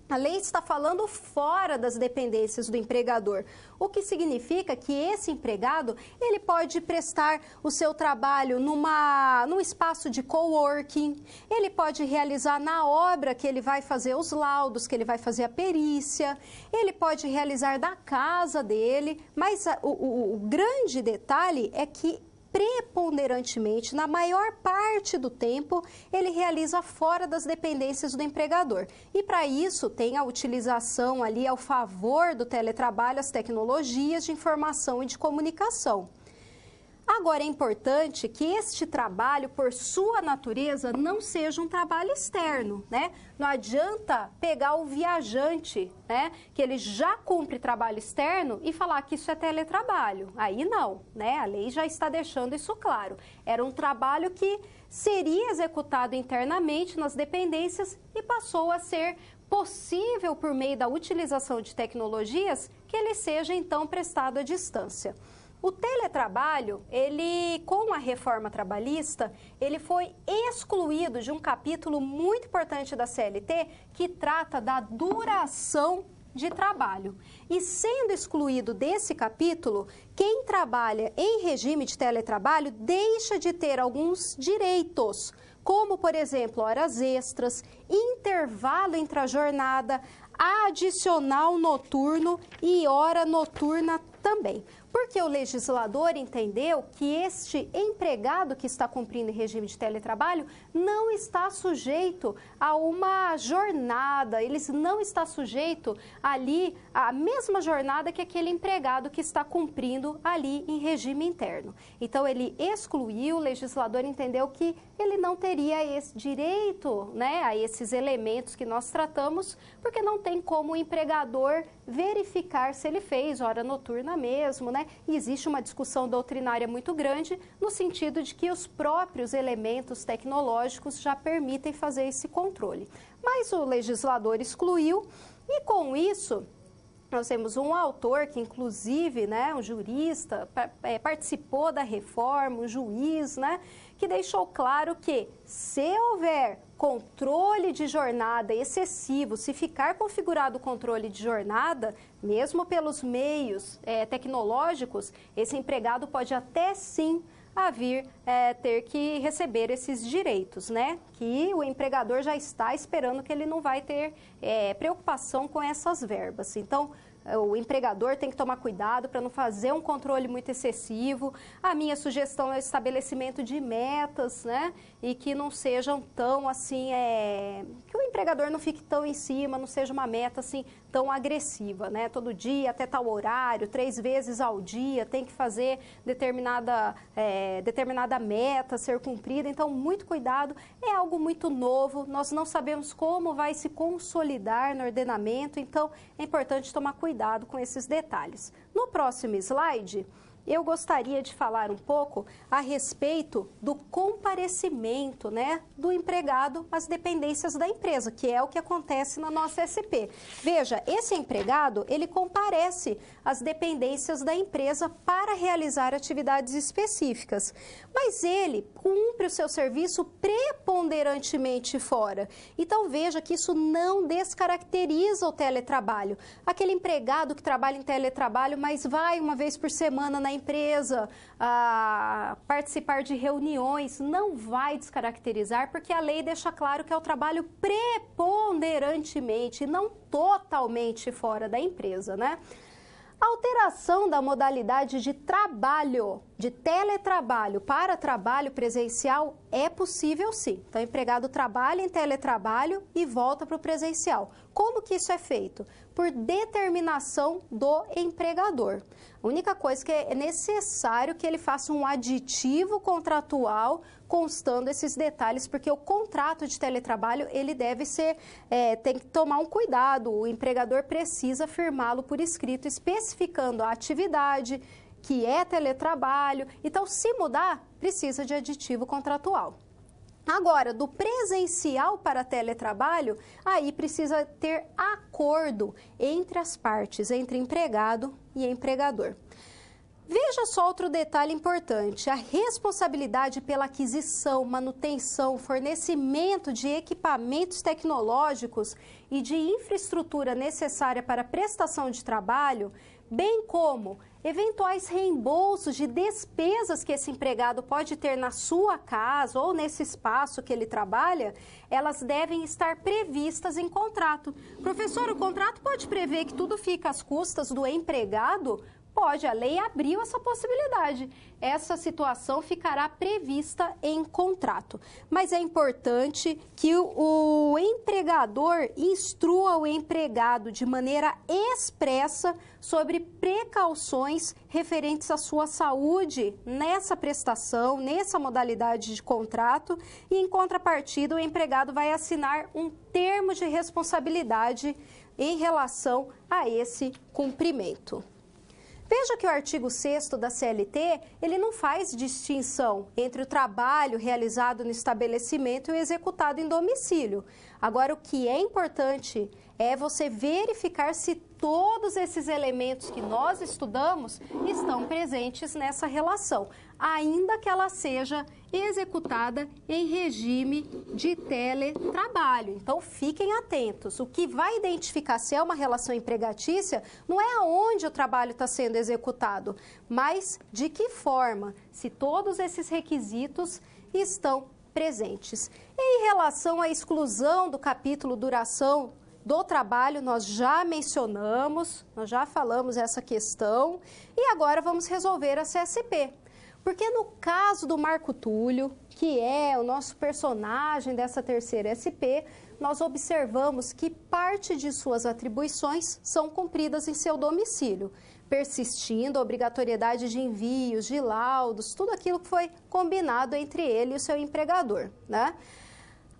A lei está falando fora das dependências do empregador, o que significa que esse empregado ele pode prestar o seu trabalho num espaço de coworking, ele pode realizar na obra que ele vai fazer os laudos, que ele vai fazer a perícia, ele pode realizar da casa dele, mas o grande detalhe é que preponderantemente, na maior parte do tempo, ele realiza fora das dependências do empregador. E para isso tem a utilização ali ao favor do teletrabalho, as tecnologias de informação e de comunicação. Agora, é importante que este trabalho, por sua natureza, não seja um trabalho externo, né? Não adianta pegar o viajante, né? Que ele já cumpre trabalho externo e falar que isso é teletrabalho. Aí não, né? A lei já está deixando isso claro. Era um trabalho que seria executado internamente nas dependências e passou a ser possível, por meio da utilização de tecnologias, que ele seja, então, prestado à distância. O teletrabalho, com a reforma trabalhista, ele foi excluído de um capítulo muito importante da CLT que trata da duração de trabalho. E sendo excluído desse capítulo, quem trabalha em regime de teletrabalho deixa de ter alguns direitos, como, por exemplo, horas extras, intervalo entre a jornada, adicional noturno e hora noturna também. Porque o legislador entendeu que este empregado que está cumprindo em regime de teletrabalho não está sujeito a uma jornada, ele não está sujeito ali à mesma jornada que aquele empregado que está cumprindo ali em regime interno. Então, ele excluiu, o legislador entendeu que ele não teria esse direito, né, a esses elementos que nós tratamos, porque não tem como o empregador verificar se ele fez hora noturna mesmo, né? E existe uma discussão doutrinária muito grande no sentido de que os próprios elementos tecnológicos já permitem fazer esse controle. Mas o legislador excluiu e, com isso, nós temos um autor que, inclusive, né, um jurista, participou da reforma, um juiz, né, que deixou claro que, se houver controle de jornada excessivo, se ficar configurado o controle de jornada, mesmo pelos meios tecnológicos, esse empregado pode até sim vir ter que receber esses direitos, né? Que o empregador já está esperando que ele não vai ter preocupação com essas verbas. Então, o empregador tem que tomar cuidado para não fazer um controle muito excessivo. A minha sugestão é o estabelecimento de metas, né? E que não sejam tão assim, que o empregador não fique tão em cima, não seja uma meta assim tão agressiva, né? Todo dia, até tal horário, 3 vezes ao dia, tem que fazer determinada meta ser cumprida. Então, muito cuidado, é algo muito novo, nós não sabemos como vai se consolidar no ordenamento, então é importante tomar cuidado com esses detalhes. No próximo slide, eu gostaria de falar um pouco a respeito do comparecimento, né, do empregado às dependências da empresa, que é o que acontece na nossa SP. Veja, esse empregado, ele comparece às dependências da empresa para realizar atividades específicas, mas ele cumpre o seu serviço preponderantemente fora. Então, veja que isso não descaracteriza o teletrabalho. Aquele empregado que trabalha em teletrabalho, mas vai uma vez por semana na empresa a participar de reuniões, não vai descaracterizar, porque a lei deixa claro que é o trabalho preponderantemente, não totalmente fora da empresa, né? A alteração da modalidade de trabalho, de teletrabalho para trabalho presencial é possível sim. Então, o empregado trabalha em teletrabalho e volta para o presencial. Como que isso é feito? Por determinação do empregador. A única coisa que é necessário que ele faça um aditivo contratual constando esses detalhes, porque o contrato de teletrabalho, ele deve ser, tem que tomar um cuidado, o empregador precisa firmá-lo por escrito, especificando a atividade, que é teletrabalho. Então, se mudar, precisa de aditivo contratual. Agora, do presencial para teletrabalho, aí precisa ter acordo entre as partes, entre empregado e empregador. Veja só outro detalhe importante, a responsabilidade pela aquisição, manutenção, fornecimento de equipamentos tecnológicos e de infraestrutura necessária para a prestação de trabalho, bem como eventuais reembolsos de despesas que esse empregado pode ter na sua casa ou nesse espaço que ele trabalha, elas devem estar previstas em contrato. Professor, o contrato pode prever que tudo fica às custas do empregado? Pode, a lei abriu essa possibilidade. Essa situação ficará prevista em contrato. Mas é importante que o empregador instrua o empregado de maneira expressa sobre precauções referentes à sua saúde nessa prestação, nessa modalidade de contrato, e em contrapartida o empregado vai assinar um termo de responsabilidade em relação a esse cumprimento. Veja que o artigo 6º da CLT, ele não faz distinção entre o trabalho realizado no estabelecimento e o executado em domicílio. Agora, o que é importante é você verificar se todos esses elementos que nós estudamos estão presentes nessa relação, ainda que ela seja executada em regime de teletrabalho. Então, fiquem atentos. O que vai identificar se é uma relação empregatícia não é aonde o trabalho está sendo executado, mas de que forma, se todos esses requisitos estão presentes. Em relação à exclusão do capítulo duração do trabalho, nós já mencionamos, nós já falamos essa questão e agora vamos resolver a CSP. Porque no caso do Marco Túlio, que é o nosso personagem dessa terceira SP, nós observamos que parte de suas atribuições são cumpridas em seu domicílio, persistindo a obrigatoriedade de envios, de laudos, tudo aquilo que foi combinado entre ele e o seu empregador, né?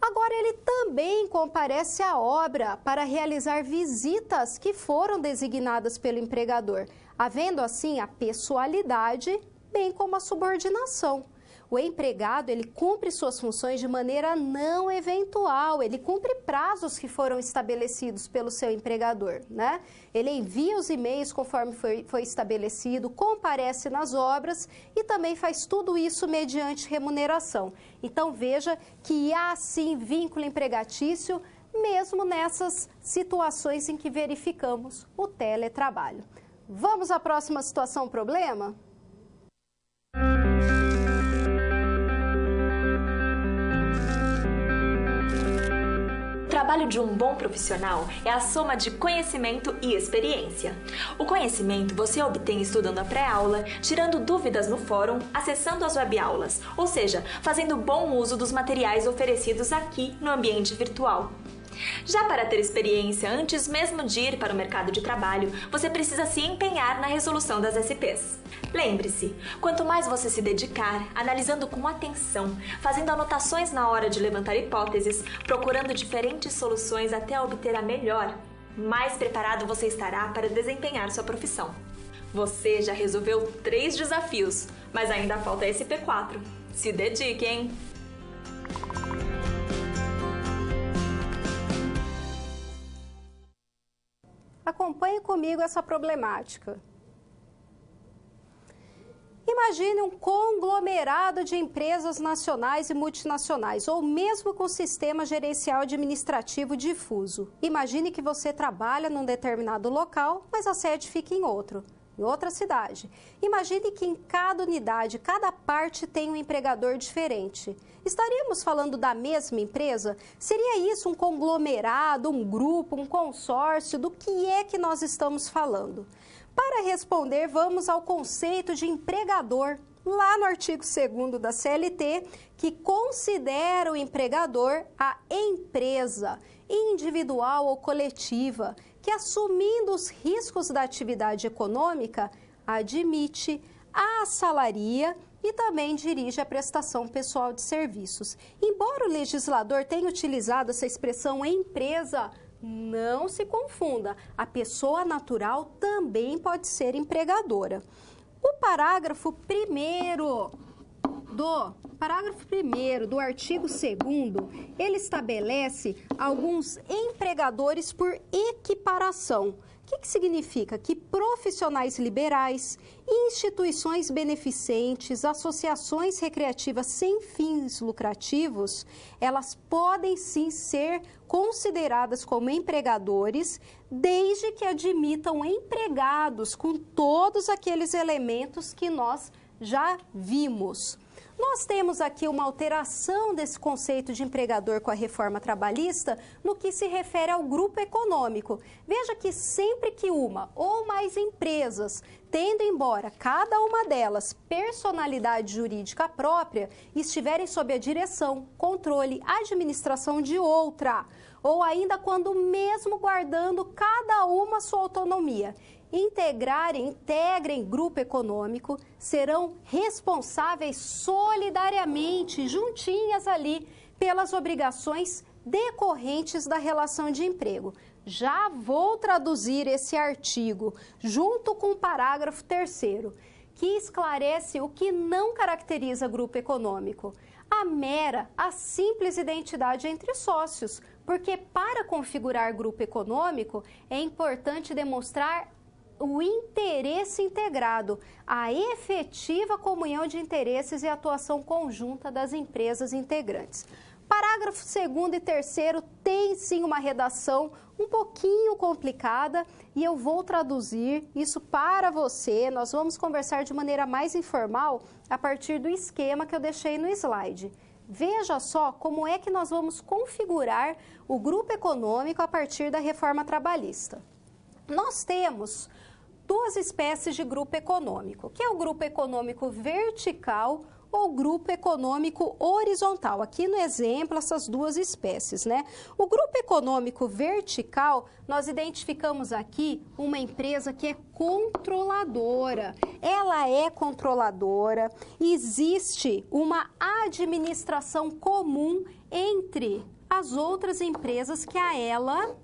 Agora, ele também comparece à obra para realizar visitas que foram designadas pelo empregador, havendo assim a pessoalidade, bem como a subordinação. O empregado, ele cumpre suas funções de maneira não eventual, ele cumpre prazos que foram estabelecidos pelo seu empregador, né? Ele envia os e-mails conforme foi estabelecido, comparece nas obras e também faz tudo isso mediante remuneração. Então, veja que há, sim, vínculo empregatício, mesmo nessas situações em que verificamos o teletrabalho. Vamos à próxima situação, problema? O trabalho de um bom profissional é a soma de conhecimento e experiência. O conhecimento você obtém estudando a pré-aula, tirando dúvidas no fórum, acessando as webaulas, ou seja, fazendo bom uso dos materiais oferecidos aqui no ambiente virtual. Já para ter experiência antes mesmo de ir para o mercado de trabalho, você precisa se empenhar na resolução das SPs. Lembre-se, quanto mais você se dedicar, analisando com atenção, fazendo anotações na hora de levantar hipóteses, procurando diferentes soluções até obter a melhor, mais preparado você estará para desempenhar sua profissão. Você já resolveu 3 desafios, mas ainda falta esse P4. Se dedique, hein? Acompanhe comigo essa problemática. Imagine um conglomerado de empresas nacionais e multinacionais, ou mesmo com sistema gerencial administrativo difuso. Imagine que você trabalha num determinado local, mas a sede fica em outra cidade. Imagine que em cada unidade, cada parte tem um empregador diferente. Estaríamos falando da mesma empresa? Seria isso um conglomerado, um grupo, um consórcio? Do que é que nós estamos falando? Para responder, vamos ao conceito de empregador, lá no artigo 2º da CLT, que considera o empregador a empresa individual ou coletiva, que assumindo os riscos da atividade econômica, admite, assalaria e também dirige a prestação pessoal de serviços. Embora o legislador tenha utilizado essa expressão empresa, não se confunda, a pessoa natural também pode ser empregadora. O parágrafo 1º do artigo 2º, ele estabelece alguns empregadores por equiparação. O que significa? Que profissionais liberais, instituições beneficentes, associações recreativas sem fins lucrativos, elas podem sim ser consideradas como empregadores, desde que admitam empregados com todos aqueles elementos que nós já vimos. Nós temos aqui uma alteração desse conceito de empregador com a reforma trabalhista no que se refere ao grupo econômico. Veja que sempre que uma ou mais empresas, tendo embora cada uma delas personalidade jurídica própria, estiverem sob a direção, controle, administração de outra, ou ainda quando mesmo guardando cada uma sua autonomia, integrem grupo econômico, serão responsáveis solidariamente, juntinhas ali, pelas obrigações decorrentes da relação de emprego. Já vou traduzir esse artigo junto com o parágrafo 3º, que esclarece o que não caracteriza grupo econômico. A simples identidade entre sócios, porque para configurar grupo econômico é importante demonstrar o interesse integrado, a efetiva comunhão de interesses e atuação conjunta das empresas integrantes. Parágrafo 2º e 3º tem sim uma redação um pouquinho complicada e eu vou traduzir isso para você. Nós vamos conversar de maneira mais informal a partir do esquema que eu deixei no slide. Veja só como é que nós vamos configurar o grupo econômico a partir da reforma trabalhista. Nós temos 2 espécies de grupo econômico, que é o grupo econômico vertical ou grupo econômico horizontal. Aqui no exemplo, essas 2 espécies, né? O grupo econômico vertical, nós identificamos aqui uma empresa que é controladora. Ela é controladora, existe uma administração comum entre as outras empresas que a ela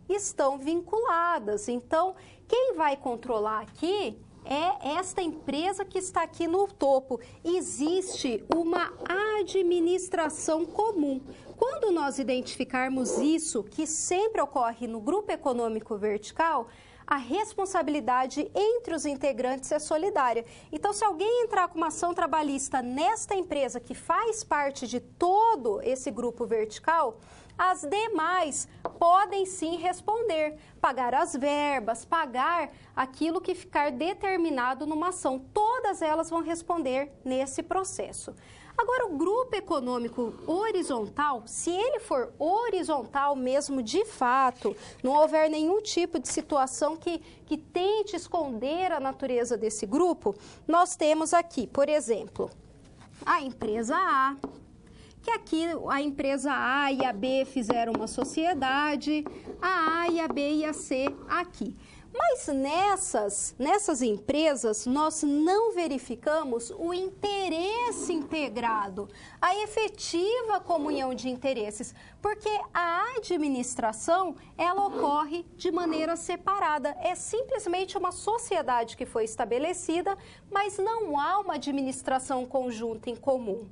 estão vinculadas. Então, quem vai controlar aqui é esta empresa que está aqui no topo. Existe uma administração comum. Quando nós identificarmos isso, que sempre ocorre no grupo econômico vertical, a responsabilidade entre os integrantes é solidária. Então, se alguém entrar com uma ação trabalhista nesta empresa que faz parte de todo esse grupo vertical, as demais podem sim responder, pagar as verbas, pagar aquilo que ficar determinado numa ação. Todas elas vão responder nesse processo. Agora, o grupo econômico horizontal, se ele for horizontal mesmo de fato, não houver nenhum tipo de situação que tente esconder a natureza desse grupo, nós temos aqui, por exemplo, a empresa A, que aqui a empresa A e a B fizeram uma sociedade, a A e a B e a C aqui. Mas nessas empresas, nós não verificamos o interesse integrado, a efetiva comunhão de interesses, porque a administração, ela ocorre de maneira separada. É simplesmente uma sociedade que foi estabelecida, mas não há uma administração conjunta em comum.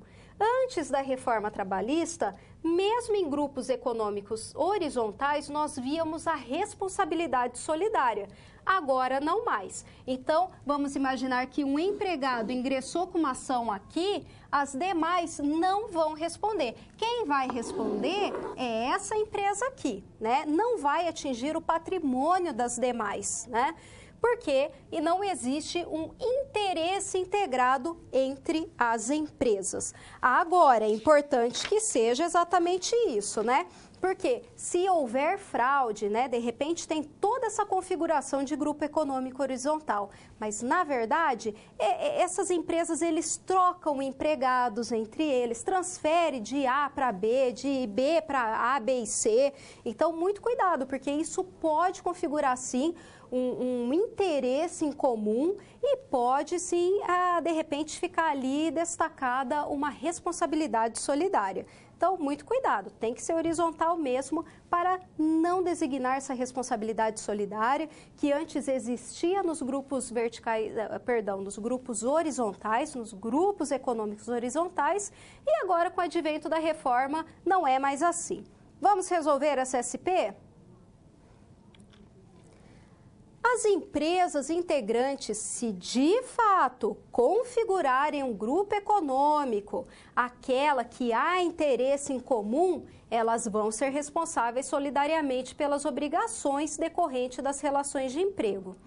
Antes da reforma trabalhista, mesmo em grupos econômicos horizontais, nós víamos a responsabilidade solidária. Agora, não mais. Então, vamos imaginar que um empregado ingressou com uma ação aqui, as demais não vão responder. Quem vai responder é essa empresa aqui, né? Não vai atingir o patrimônio das demais, né? Porque não existe um interesse integrado entre as empresas. Agora, é importante que seja exatamente isso, né? Porque se houver fraude, né, de repente tem toda essa configuração de grupo econômico horizontal, mas na verdade essas empresas eles trocam empregados entre eles, transferem de A para B, de B para A, B e C. Então muito cuidado, porque isso pode configurar sim um interesse em comum e pode sim, de repente, ficar ali destacada uma responsabilidade solidária. Então, muito cuidado, tem que ser horizontal mesmo para não designar essa responsabilidade solidária que antes existia nos grupos nos grupos horizontais, nos grupos econômicos horizontais e agora com o advento da reforma não é mais assim. Vamos resolver essa SP? As empresas integrantes, se de fato configurarem um grupo econômico, aquela que há interesse em comum, elas vão ser responsáveis solidariamente pelas obrigações decorrentes das relações de emprego.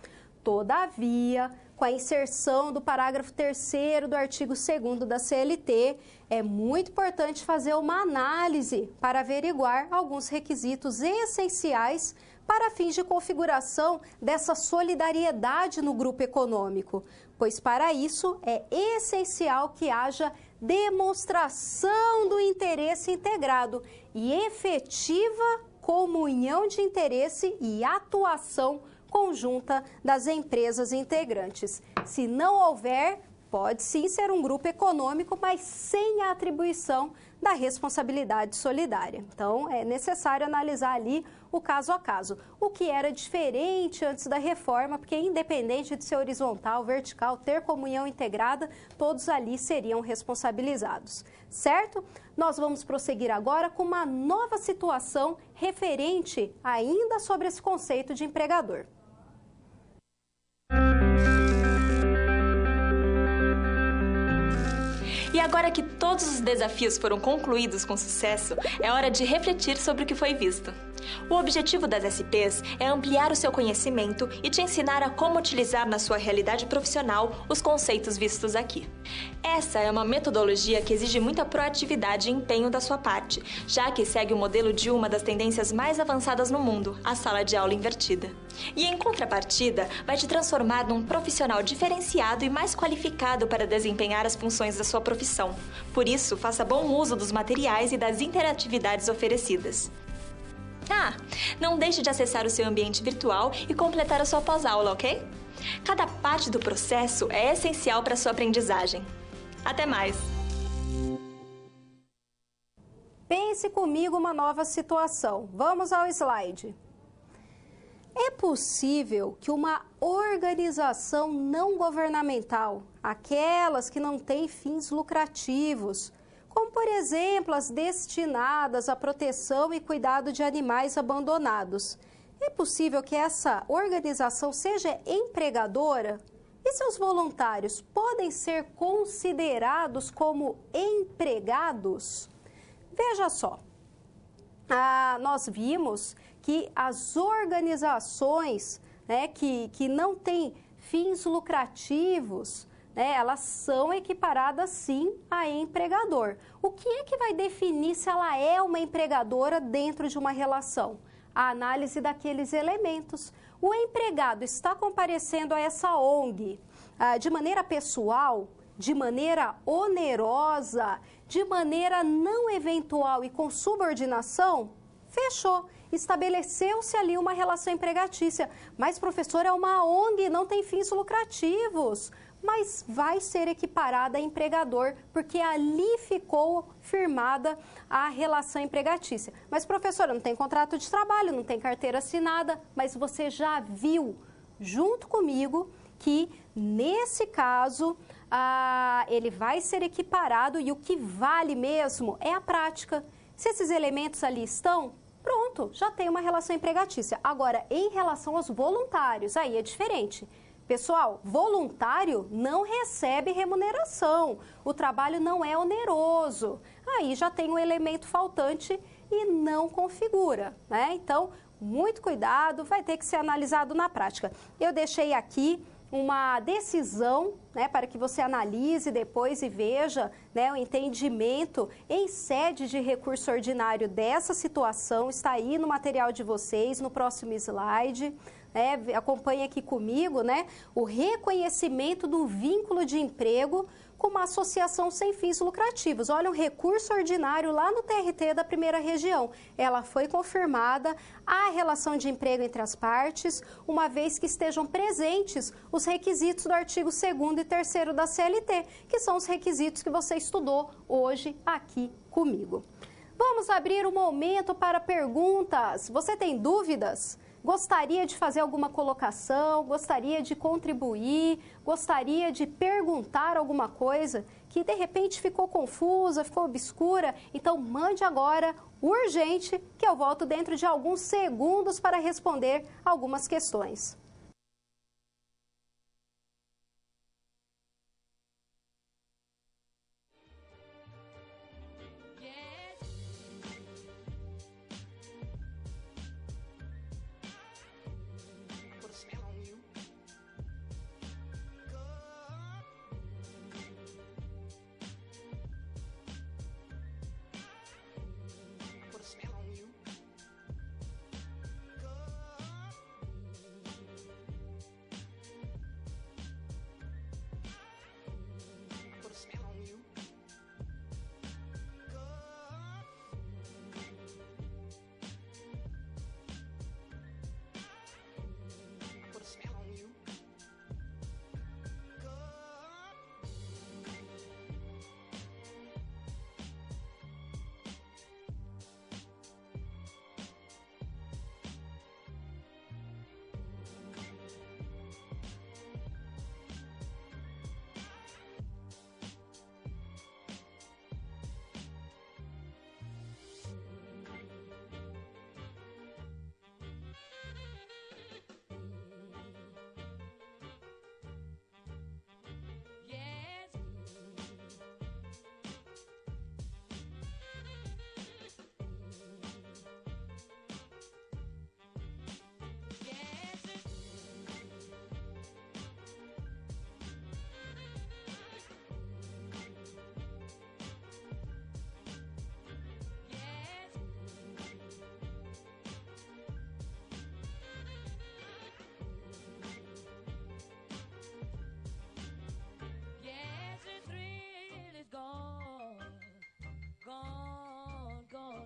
Todavia, com a inserção do parágrafo 3º do artigo 2º da CLT, é muito importante fazer uma análise para averiguar alguns requisitos essenciais para fins de configuração dessa solidariedade no grupo econômico, pois para isso é essencial que haja demonstração do interesse integrado e efetiva comunhão de interesse e atuação conjunta das empresas integrantes. Se não houver, pode sim ser um grupo econômico, mas sem a atribuição da responsabilidade solidária. Então, é necessário analisar ali o caso a caso. O que era diferente antes da reforma, porque independente de ser horizontal, vertical, ter comunhão integrada, todos ali seriam responsabilizados, certo? Nós vamos prosseguir agora com uma nova situação referente ainda sobre esse conceito de empregador. E agora que todos os desafios foram concluídos com sucesso, é hora de refletir sobre o que foi visto. O objetivo das SPs é ampliar o seu conhecimento e te ensinar a como utilizar na sua realidade profissional os conceitos vistos aqui. Essa é uma metodologia que exige muita proatividade e empenho da sua parte, já que segue o modelo de uma das tendências mais avançadas no mundo, a sala de aula invertida. E em contrapartida, vai te transformar num profissional diferenciado e mais qualificado para desempenhar as funções da sua profissão. Por isso, faça bom uso dos materiais e das interatividades oferecidas. Não deixe de acessar o seu ambiente virtual e completar a sua pós-aula, ok? Cada parte do processo é essencial para a sua aprendizagem. Até mais! Pense comigo uma nova situação. Vamos ao slide. É possível que uma organização não governamental, aquelas que não têm fins lucrativos, como, por exemplo, as destinadas à proteção e cuidado de animais abandonados. É possível que essa organização seja empregadora? E seus voluntários podem ser considerados como empregados? Veja só, nós vimos que as organizações, né, que não têm fins lucrativos, elas são equiparadas sim a empregador. O que é que vai definir se ela é uma empregadora dentro de uma relação? A análise daqueles elementos. O empregado está comparecendo a essa ONG de maneira pessoal, de maneira onerosa, de maneira não eventual e com subordinação? Fechou. estabeleceu-se ali uma relação empregatícia. Mas, professor, é uma ONG, não tem fins lucrativos. Mas vai ser equiparada a empregador, porque ali ficou firmada a relação empregatícia. Mas, professora, não tem contrato de trabalho, não tem carteira assinada, mas você já viu, junto comigo, que nesse caso ele vai ser equiparado e o que vale mesmo é a prática. Se esses elementos ali estão, pronto, já tem uma relação empregatícia. Agora, em relação aos voluntários, aí é diferente. Pessoal, voluntário não recebe remuneração, o trabalho não é oneroso. Aí já tem um elemento faltante e não configura, né? Então, muito cuidado, vai ter que ser analisado na prática. Eu deixei aqui uma decisão, né, para que você analise depois e veja, né, o entendimento em sede de recurso ordinário dessa situação, está aí no material de vocês, no próximo slide. Acompanhe aqui comigo, né, o reconhecimento do vínculo de emprego com uma associação sem fins lucrativos. Olha, um recurso ordinário lá no TRT da primeira região. Ela foi confirmada a relação de emprego entre as partes, uma vez que estejam presentes os requisitos do artigo 2º e 3º da CLT, que são os requisitos que você estudou hoje aqui comigo. Vamos abrir um momento para perguntas. Você tem dúvidas? Gostaria de fazer alguma colocação, gostaria de contribuir, gostaria de perguntar alguma coisa que de repente ficou confusa, ficou obscura? Então mande agora, urgente, que eu volto dentro de alguns segundos para responder algumas questões.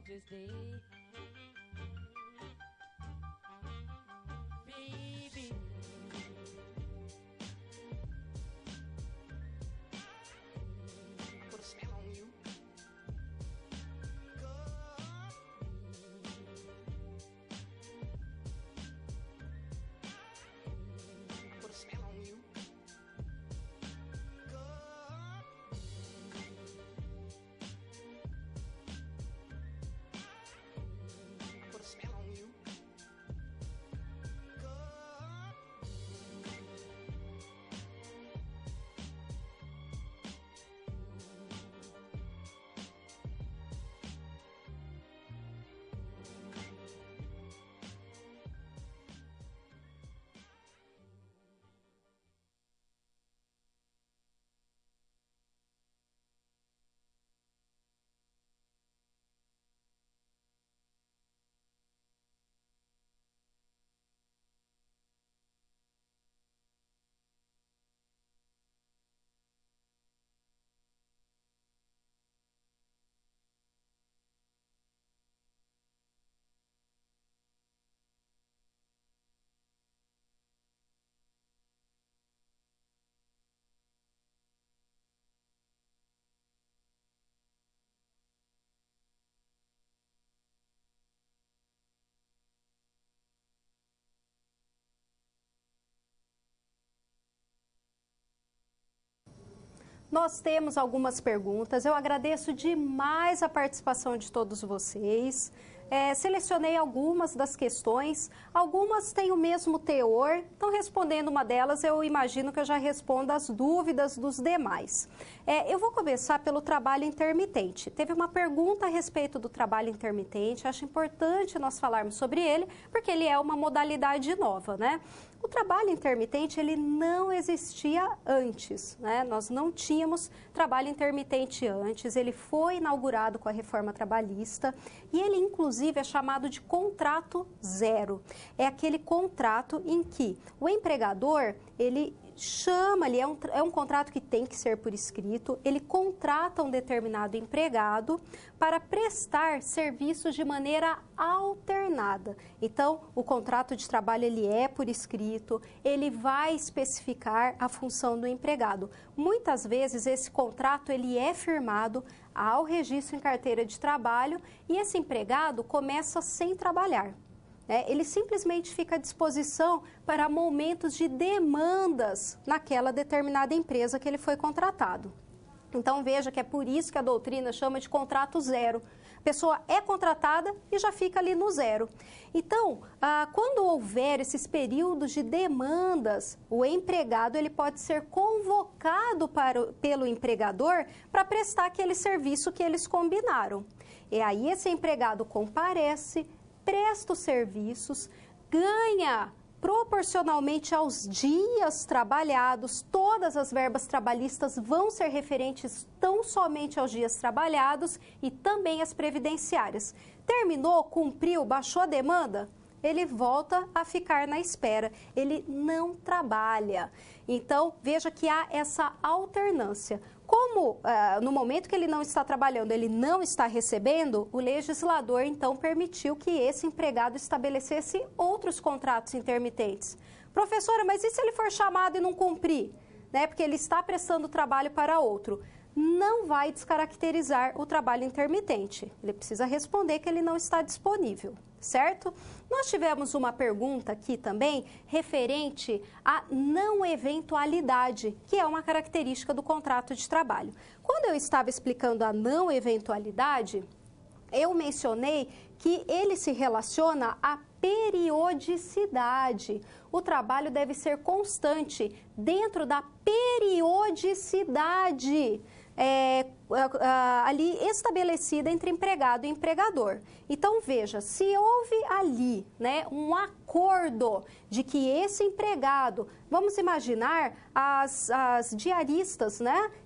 This day, baby. Put a spell on you. Put a spell on you. Nós temos algumas perguntas. Eu agradeço demais a participação de todos vocês. Selecionei algumas das questões, algumas têm o mesmo teor, então respondendo uma delas eu imagino que eu já respondo as dúvidas dos demais. Eu vou começar pelo trabalho intermitente. Teve uma pergunta a respeito do trabalho intermitente, acho importante nós falarmos sobre ele, porque ele é uma modalidade nova, né? O trabalho intermitente, ele não existia antes, né? Nós não tínhamos trabalho intermitente antes, ele foi inaugurado com a reforma trabalhista e ele, inclusive, é chamado de contrato zero. É aquele contrato em que o empregador, ele chama ali, é um contrato que tem que ser por escrito, ele contrata um determinado empregado para prestar serviços de maneira alternada. Então, o contrato de trabalho ele é por escrito, ele vai especificar a função do empregado. Muitas vezes esse contrato ele é firmado ao registro em carteira de trabalho e esse empregado começa sem trabalhar. Ele simplesmente fica à disposição para momentos de demandas naquela determinada empresa que ele foi contratado. Então, veja que é por isso que a doutrina chama de contrato zero. A pessoa é contratada e já fica ali no zero. Então, quando houver esses períodos de demandas, o empregado ele pode ser convocado pelo empregador para prestar aquele serviço que eles combinaram. E aí esse empregado comparece, presta os serviços, ganha proporcionalmente aos dias trabalhados, todas as verbas trabalhistas vão ser referentes tão somente aos dias trabalhados e também as previdenciárias. Terminou, cumpriu, baixou a demanda? Ele volta a ficar na espera, ele não trabalha. Então, veja que há essa alternância. Como no momento que ele não está trabalhando, ele não está recebendo, o legislador então permitiu que esse empregado estabelecesse outros contratos intermitentes. Professora, mas e se ele for chamado e não cumprir? Porque ele está prestando trabalho para outro. Não vai descaracterizar o trabalho intermitente. Ele precisa responder que ele não está disponível, certo? Nós tivemos uma pergunta aqui também referente à não eventualidade, que é uma característica do contrato de trabalho. Quando eu estava explicando a não eventualidade, eu mencionei que ele se relaciona à periodicidade. O trabalho deve ser constante dentro da periodicidade ali estabelecida entre empregado e empregador. Então, veja, se houve ali um acordo de que esse empregado, vamos imaginar as diaristas,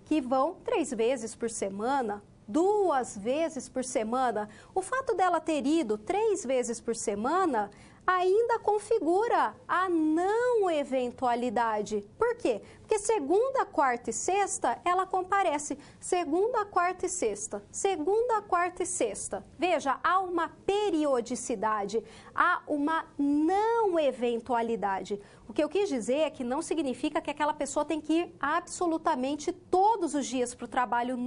que vão 3 vezes por semana, 2 vezes por semana, o fato dela ter ido 3 vezes por semana ainda configura a não eventualidade. Por quê? Porque segunda, quarta e sexta, ela comparece. Segunda, quarta e sexta. Segunda, quarta e sexta. Veja, há uma periodicidade, há uma não eventualidade. O que eu quis dizer é que não significa que aquela pessoa tem que ir absolutamente todos os dias para o trabalho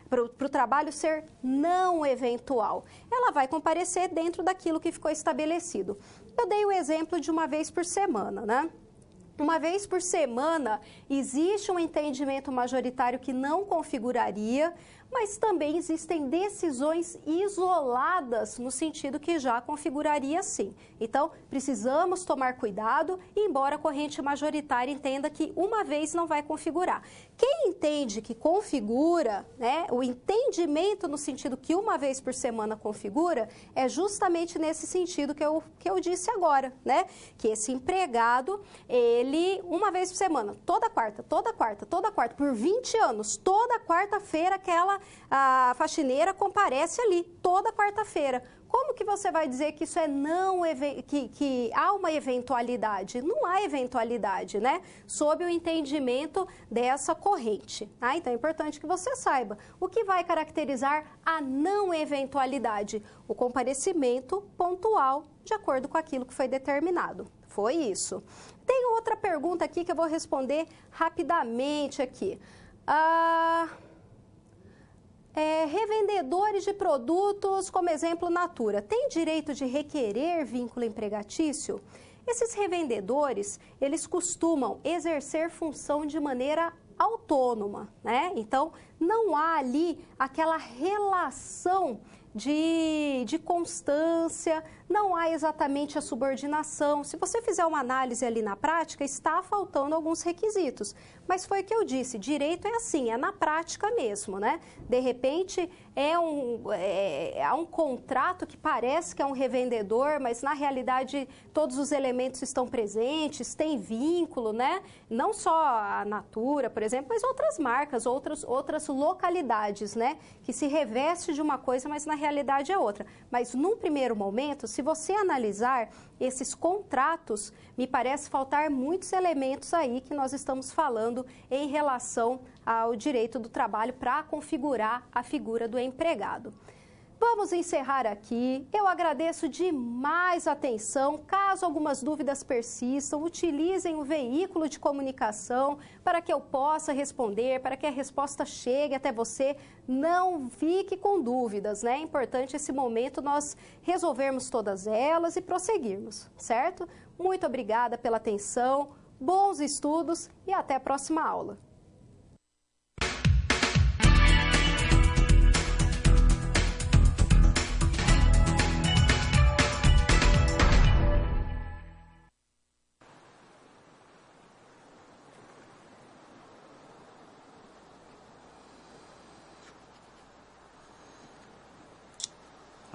para o trabalho ser não eventual. Ela vai comparecer dentro daquilo que ficou estabelecido. Eu dei o exemplo de 1 vez por semana, Uma vez por semana, existe um entendimento majoritário que não configuraria, mas também existem decisões isoladas no sentido que já configuraria sim. Então, precisamos tomar cuidado, embora a corrente majoritária entenda que 1 vez não vai configurar. Quem entende que configura, o entendimento no sentido que 1 vez por semana configura, é justamente nesse sentido que eu disse agora, Que esse empregado, ele, 1 vez por semana, toda quarta, por 20 anos, toda quarta-feira a faxineira comparece ali, toda quarta-feira. Como que você vai dizer que isso é que há uma eventualidade? Não há eventualidade, Sob o entendimento dessa corrente. Então é importante que você saiba o que vai caracterizar a não eventualidade, o comparecimento pontual de acordo com aquilo que foi determinado. Foi isso. Tem outra pergunta aqui que eu vou responder rapidamente aqui. Revendedores de produtos, como exemplo, Natura, têm direito de requerer vínculo empregatício? Esses revendedores, eles costumam exercer função de maneira autônoma, né? Então, não há ali aquela relação de constância, não há exatamente a subordinação. Se você fizer uma análise ali na prática, está faltando alguns requisitos. Mas foi o que eu disse, direito é assim, é na prática mesmo, né? De repente, há um contrato que parece que é um revendedor, mas na realidade todos os elementos estão presentes, tem vínculo, né? Não só a Natura, por exemplo, mas outras marcas, outras localidades, né? Que se reveste de uma coisa, mas na realidade é outra. Mas num primeiro momento, se você analisar esses contratos, me parece faltar muitos elementos aí que nós estamos falando em relação ao direito do trabalho para configurar a figura do empregado. Vamos encerrar aqui. Eu agradeço demais a atenção. Caso algumas dúvidas persistam, utilizem o veículo de comunicação para que eu possa responder, para que a resposta chegue até você. Não fique com dúvidas, né? É importante esse momento nós resolvermos todas elas e prosseguirmos, certo? Muito obrigada pela atenção, bons estudos e até a próxima aula.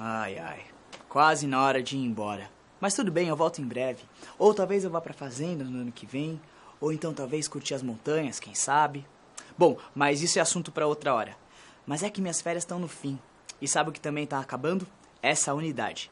Ai, ai, quase na hora de ir embora. Mas tudo bem, eu volto em breve. Ou talvez eu vá pra fazenda no ano que vem, ou então talvez curtir as montanhas, quem sabe. Bom, mas isso é assunto pra outra hora. Mas é que minhas férias estão no fim. E sabe o que também tá acabando? Essa unidade.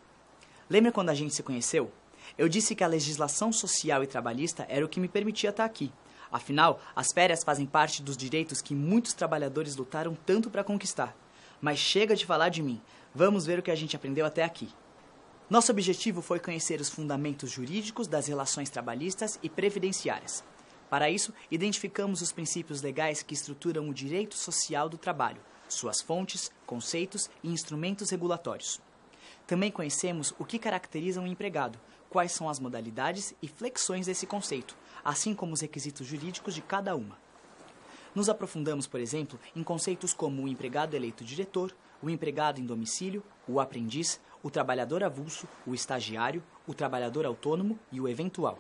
Lembra quando a gente se conheceu? Eu disse que a legislação social e trabalhista era o que me permitia estar aqui. Afinal, as férias fazem parte dos direitos que muitos trabalhadores lutaram tanto pra conquistar. Mas chega de falar de mim. Vamos ver o que a gente aprendeu até aqui. Nosso objetivo foi conhecer os fundamentos jurídicos das relações trabalhistas e previdenciárias. Para isso, identificamos os princípios legais que estruturam o direito social do trabalho, suas fontes, conceitos e instrumentos regulatórios. Também conhecemos o que caracteriza um empregado, quais são as modalidades e flexões desse conceito, assim como os requisitos jurídicos de cada uma. Nos aprofundamos, por exemplo, em conceitos como o empregado eleito diretor, o empregado em domicílio, o aprendiz, o trabalhador avulso, o estagiário, o trabalhador autônomo e o eventual.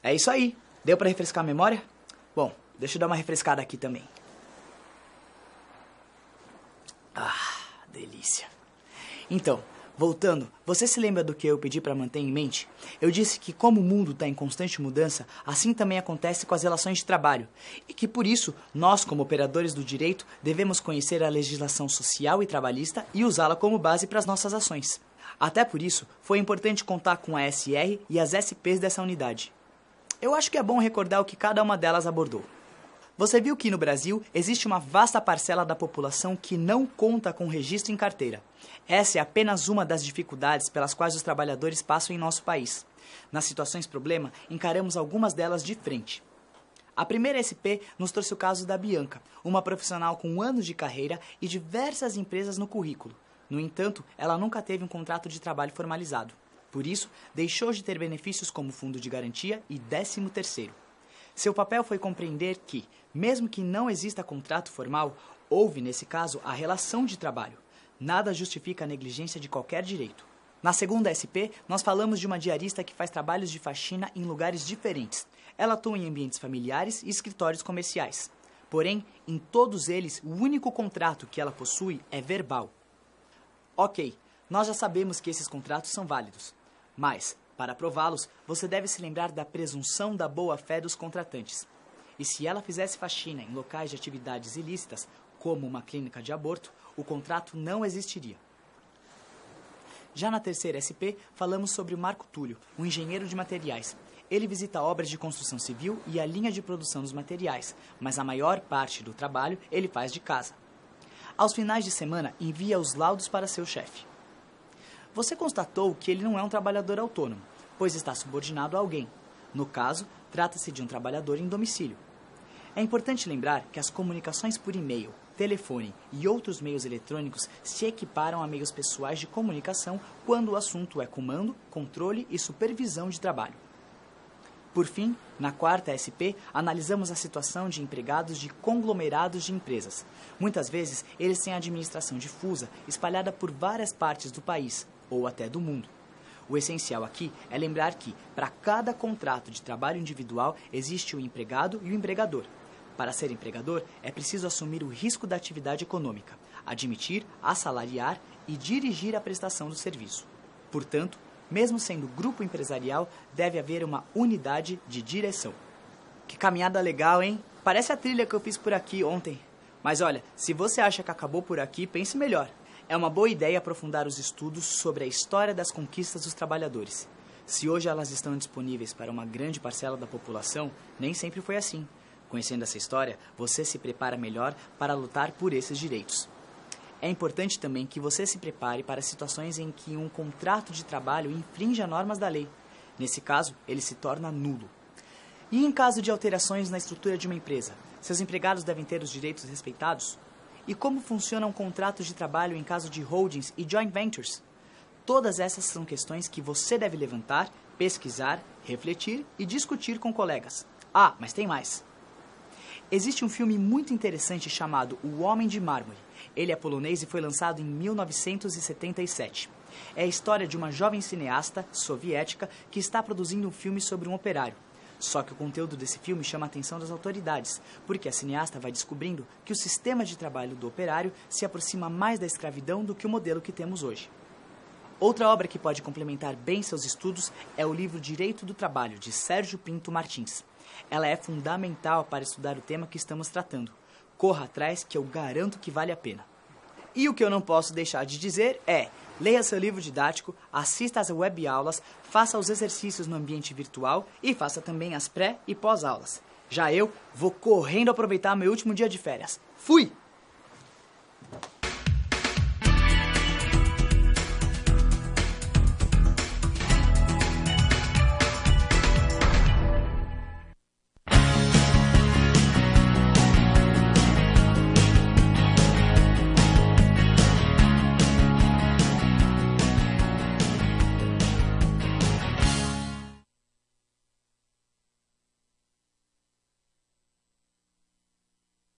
É isso aí! Deu para refrescar a memória? Bom, deixa eu dar uma refrescada aqui também. Ah, delícia! Então, voltando, você se lembra do que eu pedi para manter em mente? Eu disse que como o mundo está em constante mudança, assim também acontece com as relações de trabalho. E que por isso, nós como operadores do direito, devemos conhecer a legislação social e trabalhista e usá-la como base para as nossas ações. Até por isso, foi importante contar com a SR e as SPs dessa unidade. Eu acho que é bom recordar o que cada uma delas abordou. Você viu que no Brasil existe uma vasta parcela da população que não conta com registro em carteira. Essa é apenas uma das dificuldades pelas quais os trabalhadores passam em nosso país. Nas situações problema, encaramos algumas delas de frente. A primeira SP nos trouxe o caso da Bianca, uma profissional com anos de carreira e diversas empresas no currículo. No entanto, ela nunca teve um contrato de trabalho formalizado. Por isso, deixou de ter benefícios como fundo de garantia e 13º. Seu papel foi compreender que, mesmo que não exista contrato formal, houve, nesse caso, a relação de trabalho. Nada justifica a negligência de qualquer direito. Na segunda SP, nós falamos de uma diarista que faz trabalhos de faxina em lugares diferentes. Ela atua em ambientes familiares e escritórios comerciais. Porém, em todos eles, o único contrato que ela possui é verbal. Ok, nós já sabemos que esses contratos são válidos. Mas, para prová-los, você deve se lembrar da presunção da boa-fé dos contratantes. E se ela fizesse faxina em locais de atividades ilícitas, como uma clínica de aborto, o contrato não existiria. Já na terceira SP, falamos sobre o Marco Túlio, um engenheiro de materiais. Ele visita obras de construção civil e a linha de produção dos materiais, mas a maior parte do trabalho ele faz de casa. Aos finais de semana, envia os laudos para seu chefe. Você constatou que ele não é um trabalhador autônomo, pois está subordinado a alguém. No caso, trata-se de um trabalhador em domicílio. É importante lembrar que as comunicações por e-mail, telefone e outros meios eletrônicos se equiparam a meios pessoais de comunicação quando o assunto é comando, controle e supervisão de trabalho. Por fim, na quarta SP, analisamos a situação de empregados de conglomerados de empresas. Muitas vezes, eles têm administração difusa, espalhada por várias partes do país, ou até do mundo. O essencial aqui é lembrar que, para cada contrato de trabalho individual, existe o empregado e o empregador. Para ser empregador, é preciso assumir o risco da atividade econômica, admitir, assalariar e dirigir a prestação do serviço. Portanto, mesmo sendo grupo empresarial, deve haver uma unidade de direção. Que caminhada legal, hein? Parece a trilha que eu fiz por aqui ontem. Mas olha, se você acha que acabou por aqui, pense melhor. É uma boa ideia aprofundar os estudos sobre a história das conquistas dos trabalhadores. Se hoje elas estão disponíveis para uma grande parcela da população, nem sempre foi assim. Conhecendo essa história, você se prepara melhor para lutar por esses direitos. É importante também que você se prepare para situações em que um contrato de trabalho infringe as normas da lei. Nesse caso, ele se torna nulo. E em caso de alterações na estrutura de uma empresa, seus empregados devem ter os direitos respeitados? E como funcionam contratos de trabalho em caso de holdings e joint ventures? Todas essas são questões que você deve levantar, pesquisar, refletir e discutir com colegas. Ah, mas tem mais. Existe um filme muito interessante chamado O Homem de Mármore. Ele é polonês e foi lançado em 1977. É a história de uma jovem cineasta soviética que está produzindo um filme sobre um operário. Só que o conteúdo desse filme chama a atenção das autoridades, porque a cineasta vai descobrindo que o sistema de trabalho do operário se aproxima mais da escravidão do que o modelo que temos hoje. Outra obra que pode complementar bem seus estudos é o livro Direito do Trabalho, de Sérgio Pinto Martins. Ela é fundamental para estudar o tema que estamos tratando. Corra atrás, que eu garanto que vale a pena. E o que eu não posso deixar de dizer é: leia seu livro didático, assista às webaulas, faça os exercícios no ambiente virtual e faça também as pré e pós-aulas. Já eu vou correndo aproveitar meu último dia de férias. Fui!